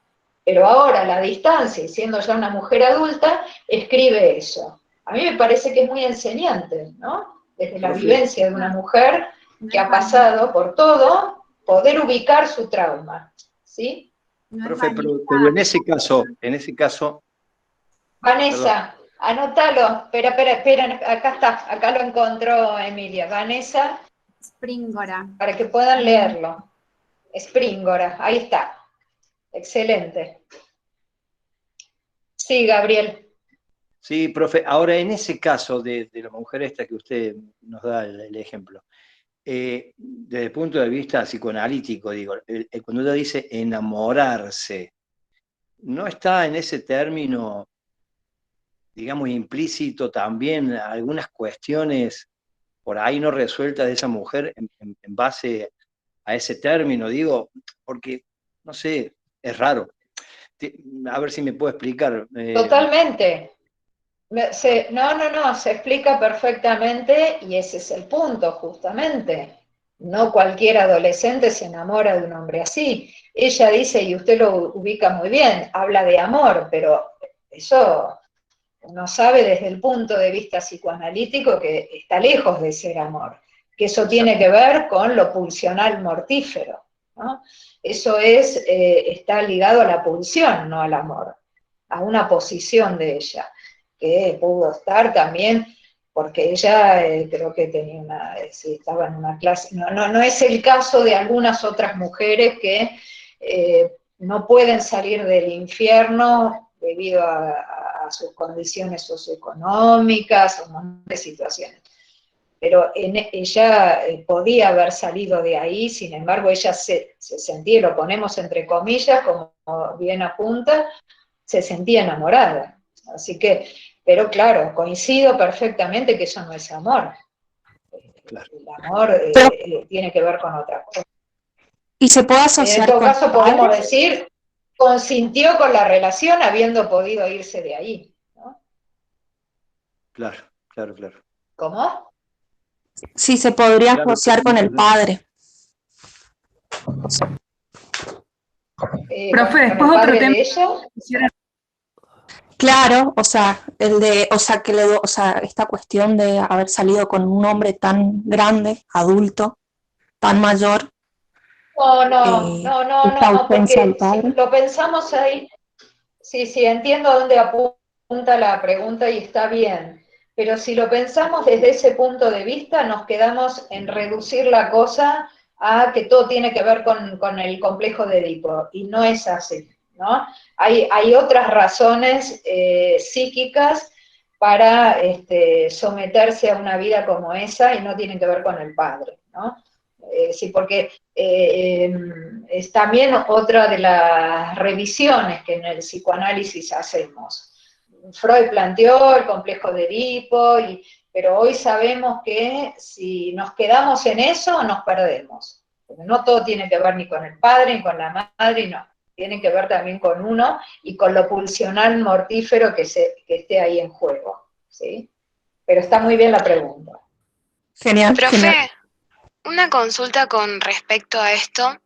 Pero ahora, a la distancia, y siendo ya una mujer adulta, escribe eso. A mí me parece que es muy enseñante, ¿no? Desde la vivencia de una mujer que ha pasado por todo, poder ubicar su trauma, ¿sí? Profe, pero en ese caso, Vanessa, anótalo. Espera, acá está, acá lo encontró Emilia. Vanessa. Springora. Para que puedan leerlo. Springora, ahí está. Excelente. Sí, Gabriel. sí, profe, ahora en ese caso de la mujer esta que usted nos da el ejemplo, desde el punto de vista psicoanalítico, digo, cuando ella dice enamorarse, ¿no está en ese término, digamos, implícito también algunas cuestiones por ahí no resueltas de esa mujer en base a ese término? Digo, porque, no sé, es raro. A ver si me puedo explicar. Totalmente. No, se explica perfectamente y ese es el punto, justamente. No cualquier adolescente se enamora de un hombre así. Ella dice, y usted lo ubica muy bien, habla de amor, pero eso uno sabe desde el punto de vista psicoanalítico que está lejos de ser amor, que eso tiene que ver con lo pulsional mortífero, ¿no? Eso está ligado a la pulsión, no al amor, a una posición de ella, que pudo estar también, porque ella creo que tenía estaba en una clase, no es el caso de algunas otras mujeres que no pueden salir del infierno debido a sus condiciones socioeconómicas, a un montón de situaciones. Pero ella podía haber salido de ahí, sin embargo ella se sentía, lo ponemos entre comillas, como bien apunta, se sentía enamorada. Así que, pero claro, coincido perfectamente que eso no es amor. El amor tiene que ver con otra cosa. ¿Y se puede En asociar todo con caso el podemos padre? decir, consintió con la relación habiendo podido irse de ahí, ¿no? Claro, claro, claro. ¿Cómo? Sí, se podría Claro, asociar con el padre. Profe, ¿Con el después otro padre tema. de ella? Claro, o sea, o sea, esta cuestión de haber salido con un hombre tan grande, adulto, tan mayor, esta No, ausencia del porque si padre. lo pensamos ahí, sí, entiendo a dónde apunta la pregunta y está bien, pero si lo pensamos desde ese punto de vista, nos quedamos en reducir la cosa a que todo tiene que ver con el complejo de Edipo, y no es así, ¿no? Hay otras razones psíquicas para someterse a una vida como esa y no tienen que ver con el padre, ¿no? Sí, porque es también otra de las revisiones que en el psicoanálisis hacemos. Freud planteó el complejo de Edipo, pero hoy sabemos que si nos quedamos en eso, nos perdemos. Porque no todo tiene que ver ni con el padre, ni con la madre, no. Tiene que ver también con uno y con lo pulsional mortífero que esté ahí en juego, ¿sí? Pero está muy bien la pregunta. Genial, genial. Profe, una consulta con respecto a esto,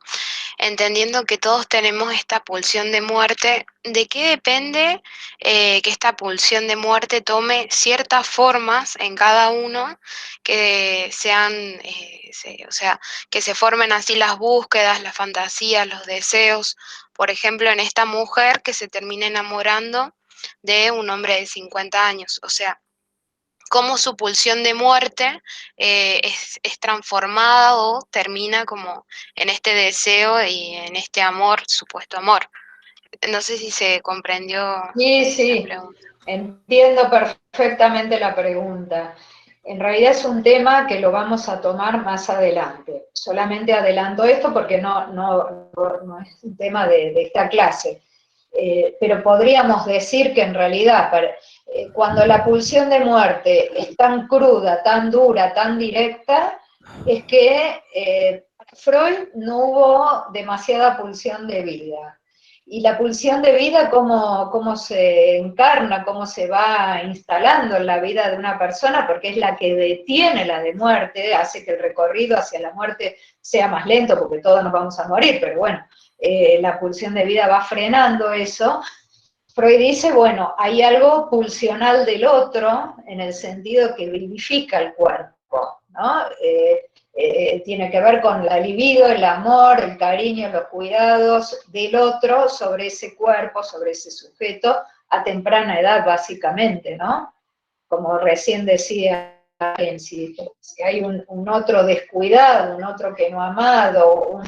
entendiendo que todos tenemos esta pulsión de muerte, ¿de qué depende que esta pulsión de muerte tome ciertas formas en cada uno que sean, o sea, que se formen así las búsquedas, las fantasías, los deseos? Por ejemplo, en esta mujer que se termina enamorando de un hombre de 50 años, o sea, cómo su pulsión de muerte es transformada o termina como en este deseo y en este amor, supuesto amor. No sé si se comprendió la Sí, pregunta. entiendo perfectamente la pregunta. En realidad es un tema que lo vamos a tomar más adelante. Solamente adelanto esto porque no es un tema de esta clase. Pero podríamos decir que en realidad cuando la pulsión de muerte es tan cruda, tan dura, tan directa, es que Freud no hubo demasiada pulsión de vida. Y la pulsión de vida, cómo se encarna, cómo se va instalando en la vida de una persona, porque es la que detiene la de muerte, hace que el recorrido hacia la muerte sea más lento, porque todos nos vamos a morir, pero bueno, la pulsión de vida va frenando eso. Freud dice, bueno, hay algo pulsional del otro, en el sentido que vivifica el cuerpo, ¿no? Tiene que ver con la libido, el amor, el cariño, los cuidados del otro sobre ese cuerpo, sobre ese sujeto, a temprana edad, básicamente, ¿no? Como recién decía, si hay un otro descuidado, un otro que no ha amado,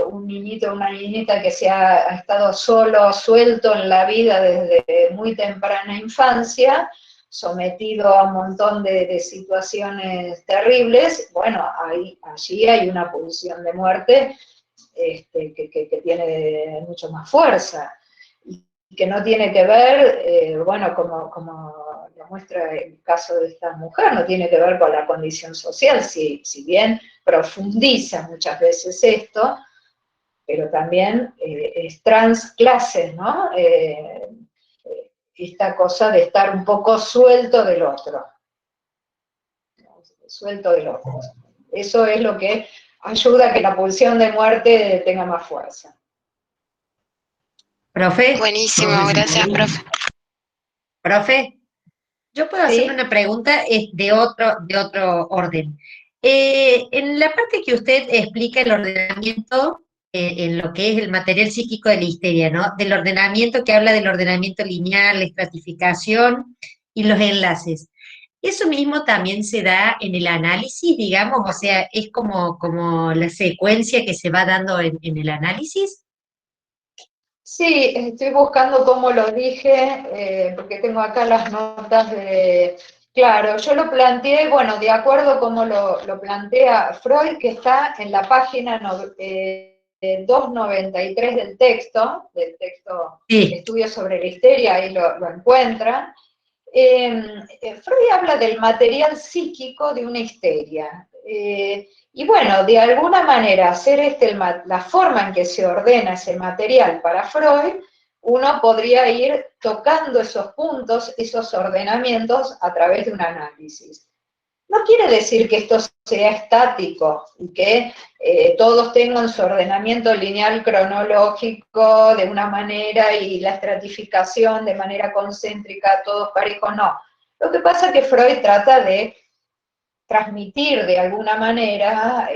un niñito o una niñita que se ha estado solo, suelto en la vida desde muy temprana infancia, sometido a un montón de situaciones terribles, bueno, allí hay una pulsión de muerte que tiene mucho más fuerza, y que no tiene que ver, bueno, como lo muestra el caso de esta mujer, no tiene que ver con la condición social, si bien profundiza muchas veces esto, pero también es transclase, ¿no? Esta cosa de estar un poco suelto del otro. Suelto del otro. Eso es lo que ayuda a que la pulsión de muerte tenga más fuerza. ¿Profe? Buenísimo, gracias, profe. ¿Profe? Yo puedo hacerle una pregunta de otro orden. En la parte que usted explica el ordenamiento, en lo que es el material psíquico de la histeria, ¿no? Del ordenamiento que habla del ordenamiento lineal, la estratificación y los enlaces. ¿Eso mismo también se da en el análisis, digamos? O sea, ¿es como la secuencia que se va dando en el análisis? Sí, estoy buscando cómo lo dije, porque tengo acá las notas de... Claro, yo lo planteé, bueno, de acuerdo a cómo lo plantea Freud, que está en la página 293 del texto Sí, Estudios sobre la histeria, ahí lo encuentran. Freud habla del material psíquico de una histeria. Y bueno, de alguna manera, hacer la forma en que se ordena ese material para Freud, uno podría ir tocando esos puntos, esos ordenamientos a través de un análisis. No quiere decir que esto sea estático y que todos tengan su ordenamiento lineal cronológico de una manera y la estratificación de manera concéntrica, todos parejos, no. Lo que pasa es que Freud trata de transmitir de alguna manera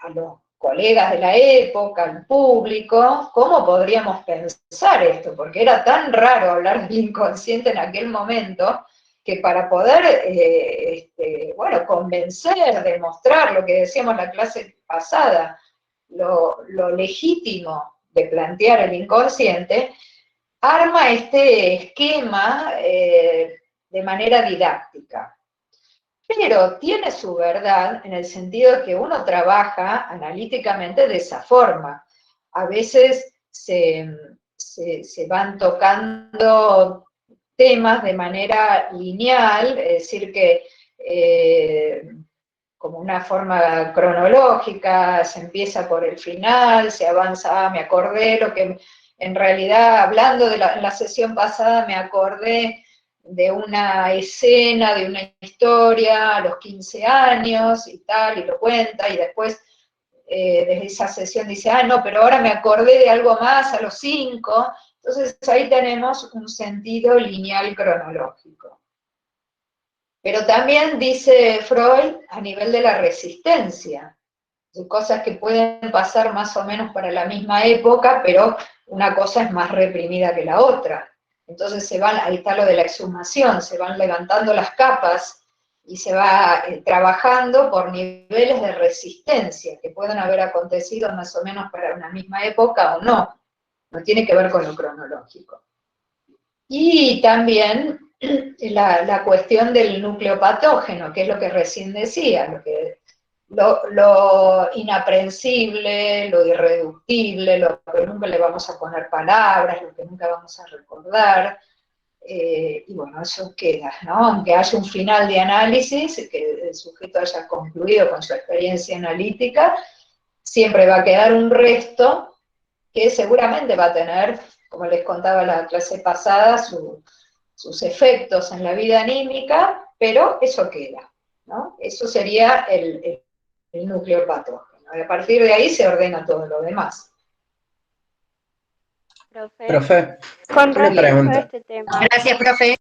a los colegas de la época, al público, cómo podríamos pensar esto, porque era tan raro hablar del inconsciente en aquel momento, que para poder, bueno, convencer, demostrar lo que decíamos la clase pasada, lo legítimo de plantear el inconsciente, arma este esquema de manera didáctica. Pero tiene su verdad en el sentido de que uno trabaja analíticamente de esa forma. A veces se van tocando temas de manera lineal, es decir, que como una forma cronológica, se empieza por el final, se avanza, me acordé lo que en realidad, hablando de en la sesión pasada, me acordé de una escena, de una historia a los 15 años y tal, y lo cuenta, y después desde esa sesión dice, no, pero ahora me acordé de algo más a los 5, entonces ahí tenemos un sentido lineal cronológico. Pero también dice Freud a nivel de la resistencia, de cosas que pueden pasar más o menos para la misma época, pero una cosa es más reprimida que la otra. Entonces ahí está lo de la exhumación, se van levantando las capas y se va trabajando por niveles de resistencia que pueden haber acontecido más o menos para una misma época o no. No tiene que ver con lo cronológico. Y también la cuestión del núcleo patógeno, que es lo que recién decía, lo inaprensible, lo irreductible, lo que nunca le vamos a poner palabras, lo que nunca vamos a recordar, y bueno, eso queda, ¿no? Aunque haya un final de análisis, que el sujeto haya concluido con su experiencia analítica, siempre va a quedar un resto que seguramente va a tener, como les contaba la clase pasada, sus efectos en la vida anímica, pero eso queda, ¿no? Eso sería el núcleo patógeno. A partir de ahí se ordena todo lo demás. Profe, Con una respecto a pregunta. este tema, gracias, profe.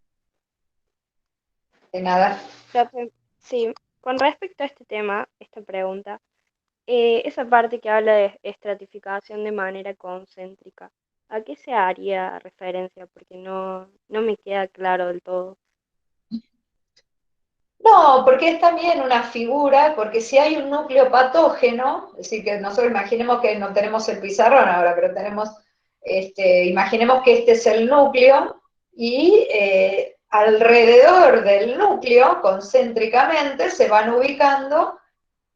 De nada. profe, sí, con respecto a este tema, esta pregunta, esa parte que habla de estratificación de manera concéntrica, ¿a qué se haría referencia? Porque no me queda claro del todo. No, porque es también una figura, porque si hay un núcleo patógeno, es decir, que nosotros imaginemos que no tenemos el pizarrón ahora, pero imaginemos que este es el núcleo, y alrededor del núcleo, concéntricamente, se van ubicando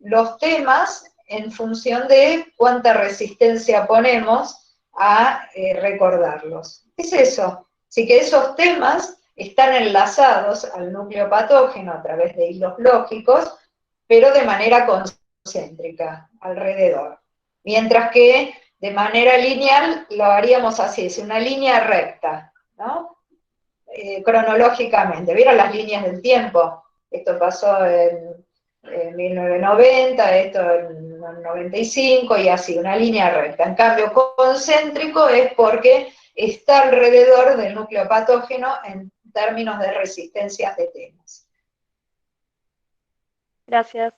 los temas en función de cuánta resistencia ponemos a recordarlos. Es eso. Así que esos temas están enlazados al núcleo patógeno a través de hilos lógicos, pero de manera concéntrica, alrededor. Mientras que de manera lineal lo haríamos así, es una línea recta, ¿no? Cronológicamente. ¿Vieron las líneas del tiempo? Esto pasó en 1990, esto en 95 y así, una línea recta. En cambio, concéntrico es porque está alrededor del núcleo patógeno en términos de resistencias de temas. Gracias.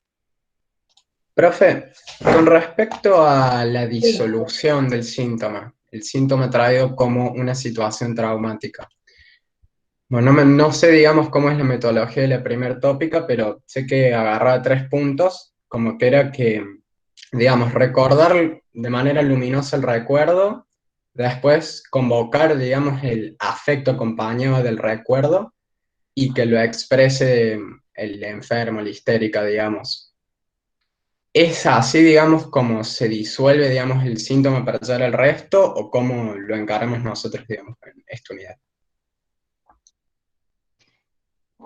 Profe, con respecto a la disolución del síntoma, el síntoma traído como una situación traumática. Bueno, no sé, digamos, cómo es la metodología de la primera tópica, pero sé que agarraba 3 puntos, como que era que, digamos, recordar de manera luminosa el recuerdo, Después, convocar, digamos, el afecto acompañado del recuerdo y que lo exprese el enfermo, la histérica, digamos. ¿Es así, digamos, como se disuelve, digamos, el síntoma para llegar al resto o cómo lo encaramos nosotros, digamos, en esta unidad?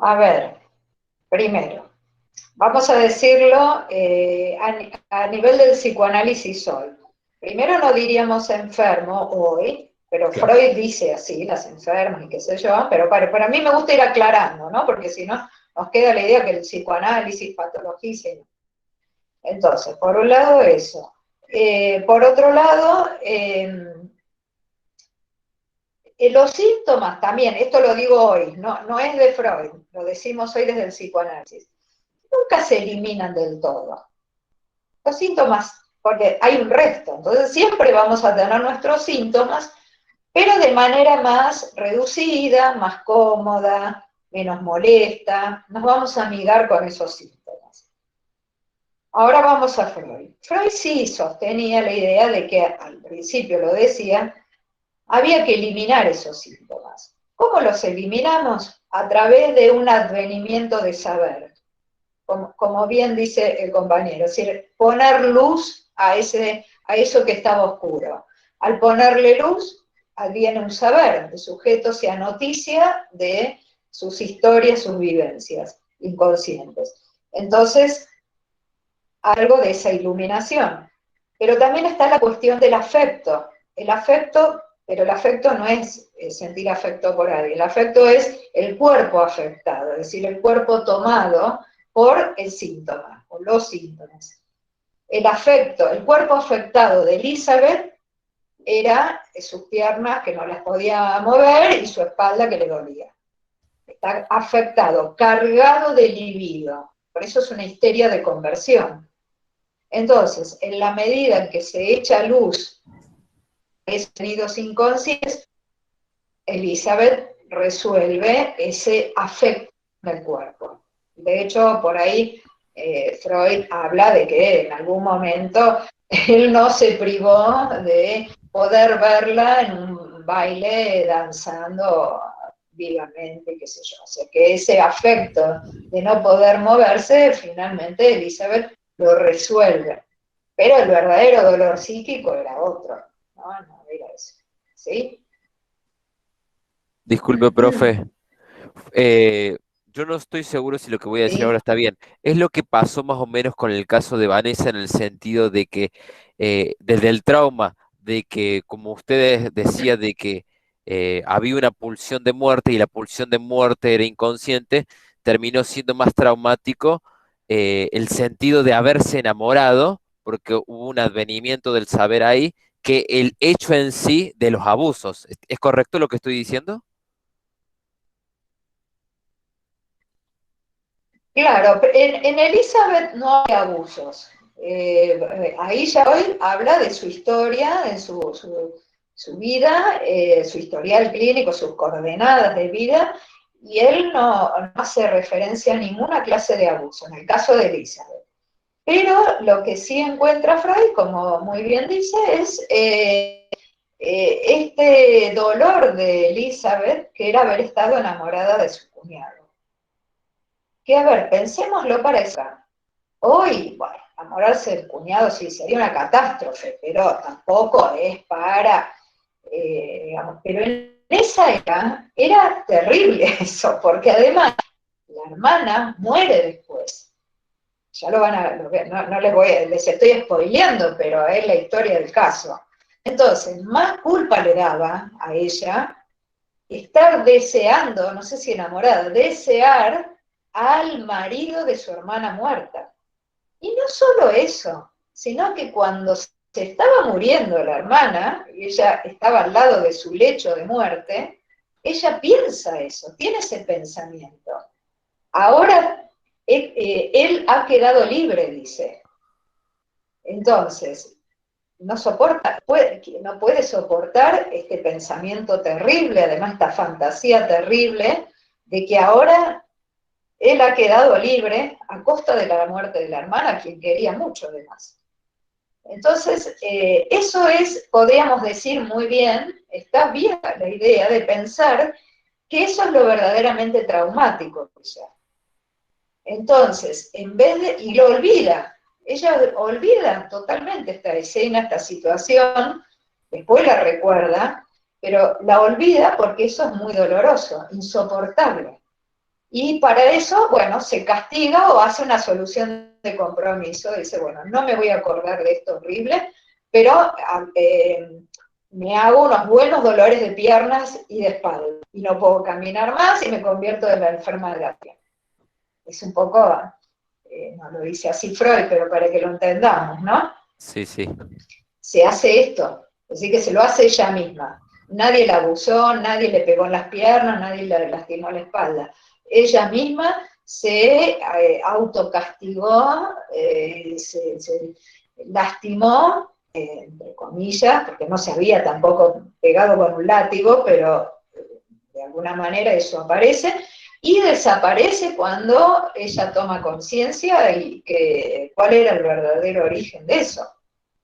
A ver, primero, vamos a decirlo a nivel del psicoanálisis hoy. Primero no diríamos enfermo hoy, pero Claro. Freud dice así, las enfermas y qué sé yo, pero para mí me gusta ir aclarando, ¿no? Porque si no, nos queda la idea que el psicoanálisis patologiza. Entonces, por un lado eso. Por otro lado, los síntomas también, esto lo digo hoy, no es de Freud, lo decimos hoy desde el psicoanálisis, nunca se eliminan del todo. Los síntomas, porque hay un resto, entonces siempre vamos a tener nuestros síntomas, pero de manera más reducida, más cómoda, menos molesta, nos vamos a amigar con esos síntomas. Ahora vamos a Freud. Freud sí sostenía la idea de que, al principio lo decía, había que eliminar esos síntomas. ¿Cómo los eliminamos? A través de un advenimiento de saber. Como bien dice el compañero, es decir, poner luz a eso que estaba oscuro. Al ponerle luz, adviene un saber, el sujeto se anoticia de sus historias, sus vivencias inconscientes. Entonces, algo de esa iluminación. Pero también está la cuestión del afecto. El afecto, pero el afecto no es sentir afecto por alguien, el afecto es el cuerpo afectado, es decir, el cuerpo tomado por el síntoma, o los síntomas. El afecto, el cuerpo afectado de Elizabeth era sus piernas que no las podía mover y su espalda que le dolía. Está afectado, cargado de libido, por eso es una histeria de conversión. Entonces, en la medida en que se echa luz a esos sonidos inconscientes, Elizabeth resuelve ese afecto del cuerpo. De hecho, por ahí Freud habla de que en algún momento él no se privó de poder verla en un baile danzando vivamente, qué sé yo. O sea, que ese afecto de no poder moverse, finalmente Elizabeth lo resuelve. Pero el verdadero dolor psíquico era otro, no era eso. ¿Sí? Disculpe, profe. Yo no estoy seguro si lo que voy a decir ahora está bien. Es lo que pasó más o menos con el caso de Vanessa en el sentido de que desde el trauma, de que como ustedes decía, de que había una pulsión de muerte y la pulsión de muerte era inconsciente, terminó siendo más traumático el sentido de haberse enamorado, porque hubo un advenimiento del saber ahí, que el hecho en sí de los abusos. ¿Es correcto lo que estoy diciendo? Claro, en Elizabeth no hay abusos. Ahí ya hoy habla de su historia, de su vida, su historial clínico, sus coordenadas de vida, y él no hace referencia a ninguna clase de abuso, en el caso de Elizabeth. Pero lo que sí encuentra Freud, como muy bien dice, es este dolor de Elizabeth, que era haber estado enamorada de su cuñado. Que, a ver, pensémoslo para eso. Hoy, bueno, enamorarse del cuñado sí sería una catástrofe, pero tampoco es para, digamos, pero en esa época era terrible eso, porque además la hermana muere después. Ya lo van a ver, no les estoy spoileando, pero es la historia del caso. Entonces, más culpa le daba a ella estar deseando, no sé si enamorada, desear al marido de su hermana muerta. Y no solo eso, sino que cuando se estaba muriendo la hermana, y ella estaba al lado de su lecho de muerte, ella piensa eso, tiene ese pensamiento. Ahora él ha quedado libre, dice. Entonces, no puede soportar este pensamiento terrible, además esta fantasía terrible, de que ahora él ha quedado libre a costa de la muerte de la hermana, a quien quería mucho además. Entonces, eso es, podríamos decir muy bien, está bien la idea de pensar que eso es lo verdaderamente traumático. O sea. Entonces, en vez de, y lo olvida, ella olvida totalmente esta escena, esta situación, después la recuerda, pero la olvida porque eso es muy doloroso, insoportable. Y para eso, bueno, se castiga o hace una solución de compromiso, dice, bueno, no me voy a acordar de esto horrible, pero me hago unos buenos dolores de piernas y de espalda, y no puedo caminar más y me convierto en la enferma de la pierna. Es un poco, no lo dice así Freud, pero para que lo entendamos, ¿no? Sí, sí. Se hace esto, así que se lo hace ella misma. Nadie la abusó, nadie le pegó en las piernas, nadie le lastimó la espalda. Ella misma se autocastigó, se lastimó, entre comillas, porque no se había tampoco pegado con un látigo, pero de alguna manera eso aparece, y desaparece cuando ella toma conciencia y que cuál era el verdadero origen de eso.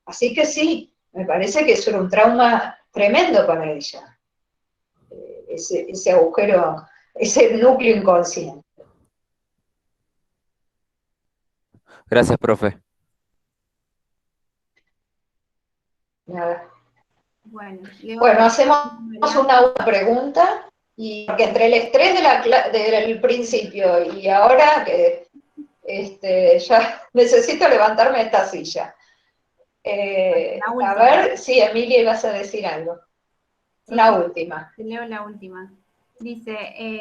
Así que sí, me parece que eso era un trauma tremendo para ella, ese agujero, ese núcleo inconsciente. Gracias, profe. Nada. Bueno, Hacemos una pregunta, y porque entre el estrés del principio y ahora que ya necesito levantarme de esta silla. A ver, sí, Emilia, ibas a decir algo. Una última. Te leo la última. Dice,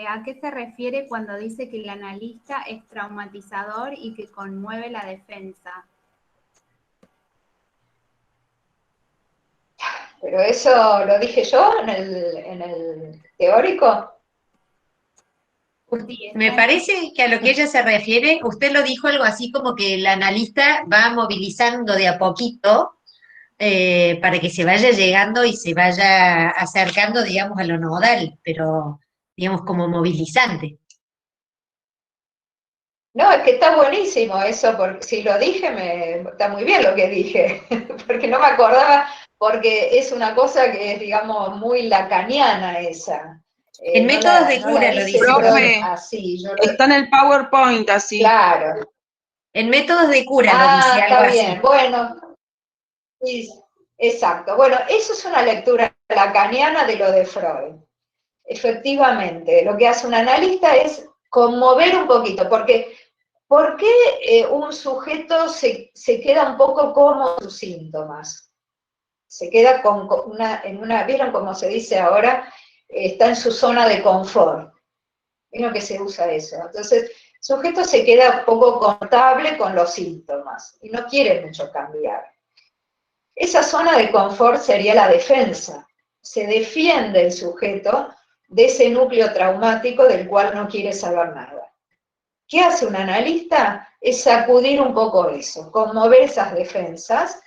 ¿a qué se refiere cuando dice que el analista es traumatizador y que conmueve la defensa? Pero eso lo dije yo en el teórico. Me parece que a lo que ella se refiere, usted lo dijo algo así como que el analista va movilizando de a poquito para que se vaya llegando y se vaya acercando, digamos, a lo nodal, pero, digamos, como movilizante. No, es que está buenísimo eso, porque si lo dije, está muy bien lo que dije, porque no me acordaba, porque es una cosa que es, digamos, muy lacaniana esa. En métodos de cura lo dice. Profe, así, está en el PowerPoint así. Claro. En métodos de cura lo dice, algo está así. bien, bueno. Sí, exacto. Bueno, eso es una lectura lacaniana de lo de Freud. Efectivamente, lo que hace un analista es conmover un poquito, porque ¿por qué un sujeto se queda un poco cómodo con sus síntomas? Se queda ¿vieron cómo se dice ahora? Está en su zona de confort. ¿Vieron que se usa eso? Entonces, el sujeto se queda un poco confortable con los síntomas y no quiere mucho cambiar. Esa zona de confort sería la defensa. Se defiende el sujeto de ese núcleo traumático del cual no quiere saber nada. ¿Qué hace un analista? Es sacudir un poco eso, conmover esas defensas,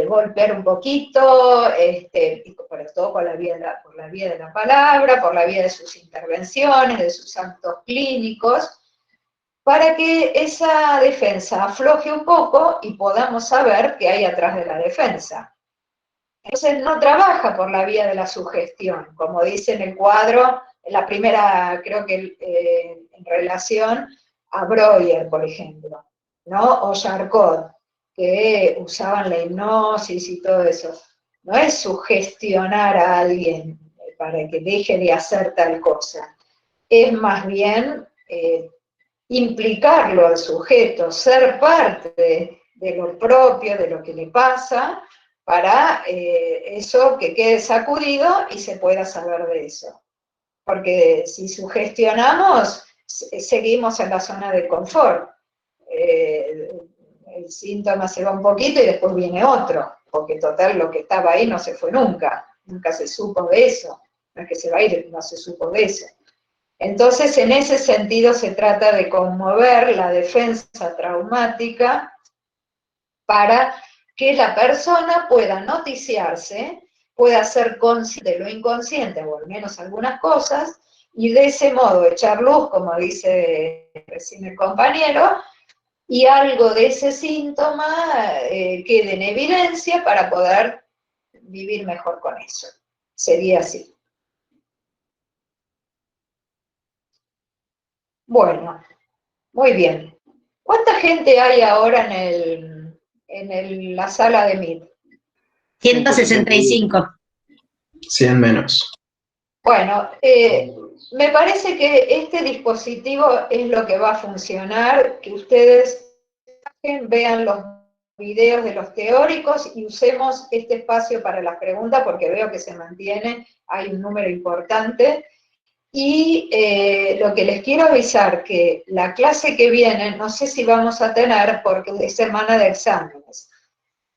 golpear un poquito, sobre todo por la vía de la palabra, por la vía de sus intervenciones, de sus actos clínicos, para que esa defensa afloje un poco y podamos saber qué hay atrás de la defensa. Entonces no trabaja por la vía de la sugestión, como dice en el cuadro, en la primera, creo que en relación a Breuer, por ejemplo, ¿no? O Charcot, que usaban la hipnosis y todo eso. No es sugestionar a alguien para que deje de hacer tal cosa, es más bien implicarlo al sujeto, ser parte de lo propio, de lo que le pasa, para eso que quede sacudido y se pueda saber de eso. Porque si sugestionamos, seguimos en la zona de confort. El síntoma se va un poquito y después viene otro, porque total lo que estaba ahí no se fue nunca se supo de eso, no es que se va a ir, no se supo de eso. Entonces, en ese sentido se trata de conmover la defensa traumática para que la persona pueda noticiarse, pueda ser consciente de lo inconsciente, o al menos algunas cosas, y de ese modo echar luz, como dice recién el compañero, y algo de ese síntoma quede en evidencia para poder vivir mejor con eso. Sería así. Bueno, muy bien. ¿Cuánta gente hay ahora en la sala de Meet? 165. 100 menos. Bueno, me parece que este dispositivo es lo que va a funcionar, que ustedes vean los videos de los teóricos y usemos este espacio para las preguntas porque veo que se mantiene, hay un número importante. Y lo que les quiero avisar, que la clase que viene, no sé si vamos a tener porque es semana de exámenes.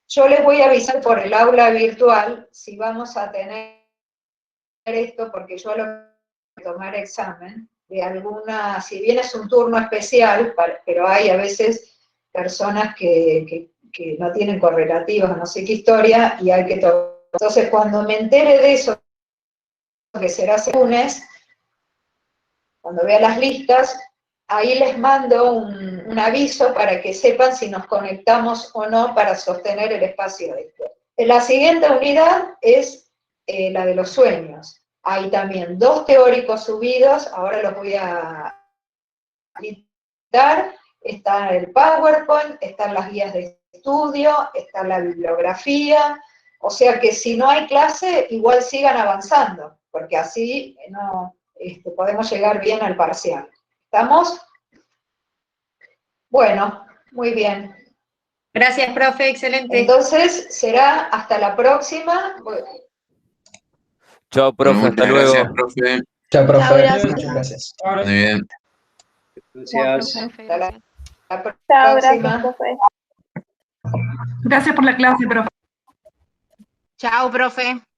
Yo les voy a avisar por el aula virtual si vamos a tener esto, porque yo lo voy a tomar examen de alguna, si bien es un turno especial, pero hay a veces personas que no tienen correlativos, no sé qué historia, y hay que tomar. Entonces, cuando me entere de eso, que será el lunes, cuando vea las listas, ahí les mando un aviso para que sepan si nos conectamos o no para sostener el espacio este. La siguiente unidad es la de los sueños. Hay también 2 teóricos subidos, ahora los voy a editar. Está el PowerPoint, están las guías de estudio, está la bibliografía, o sea que si no hay clase, igual sigan avanzando, porque así no podemos llegar bien al parcial. ¿Estamos? Bueno, muy bien. Gracias, profe, excelente. Entonces, será hasta la próxima. Chao, profe, hasta luego. Gracias, profe. Chao, profe. Chao, gracias. Muchas gracias. Muy bien. Gracias. Hasta la Chao, gracias, próxima. profe. Gracias por la clase, profe. Chao, profe.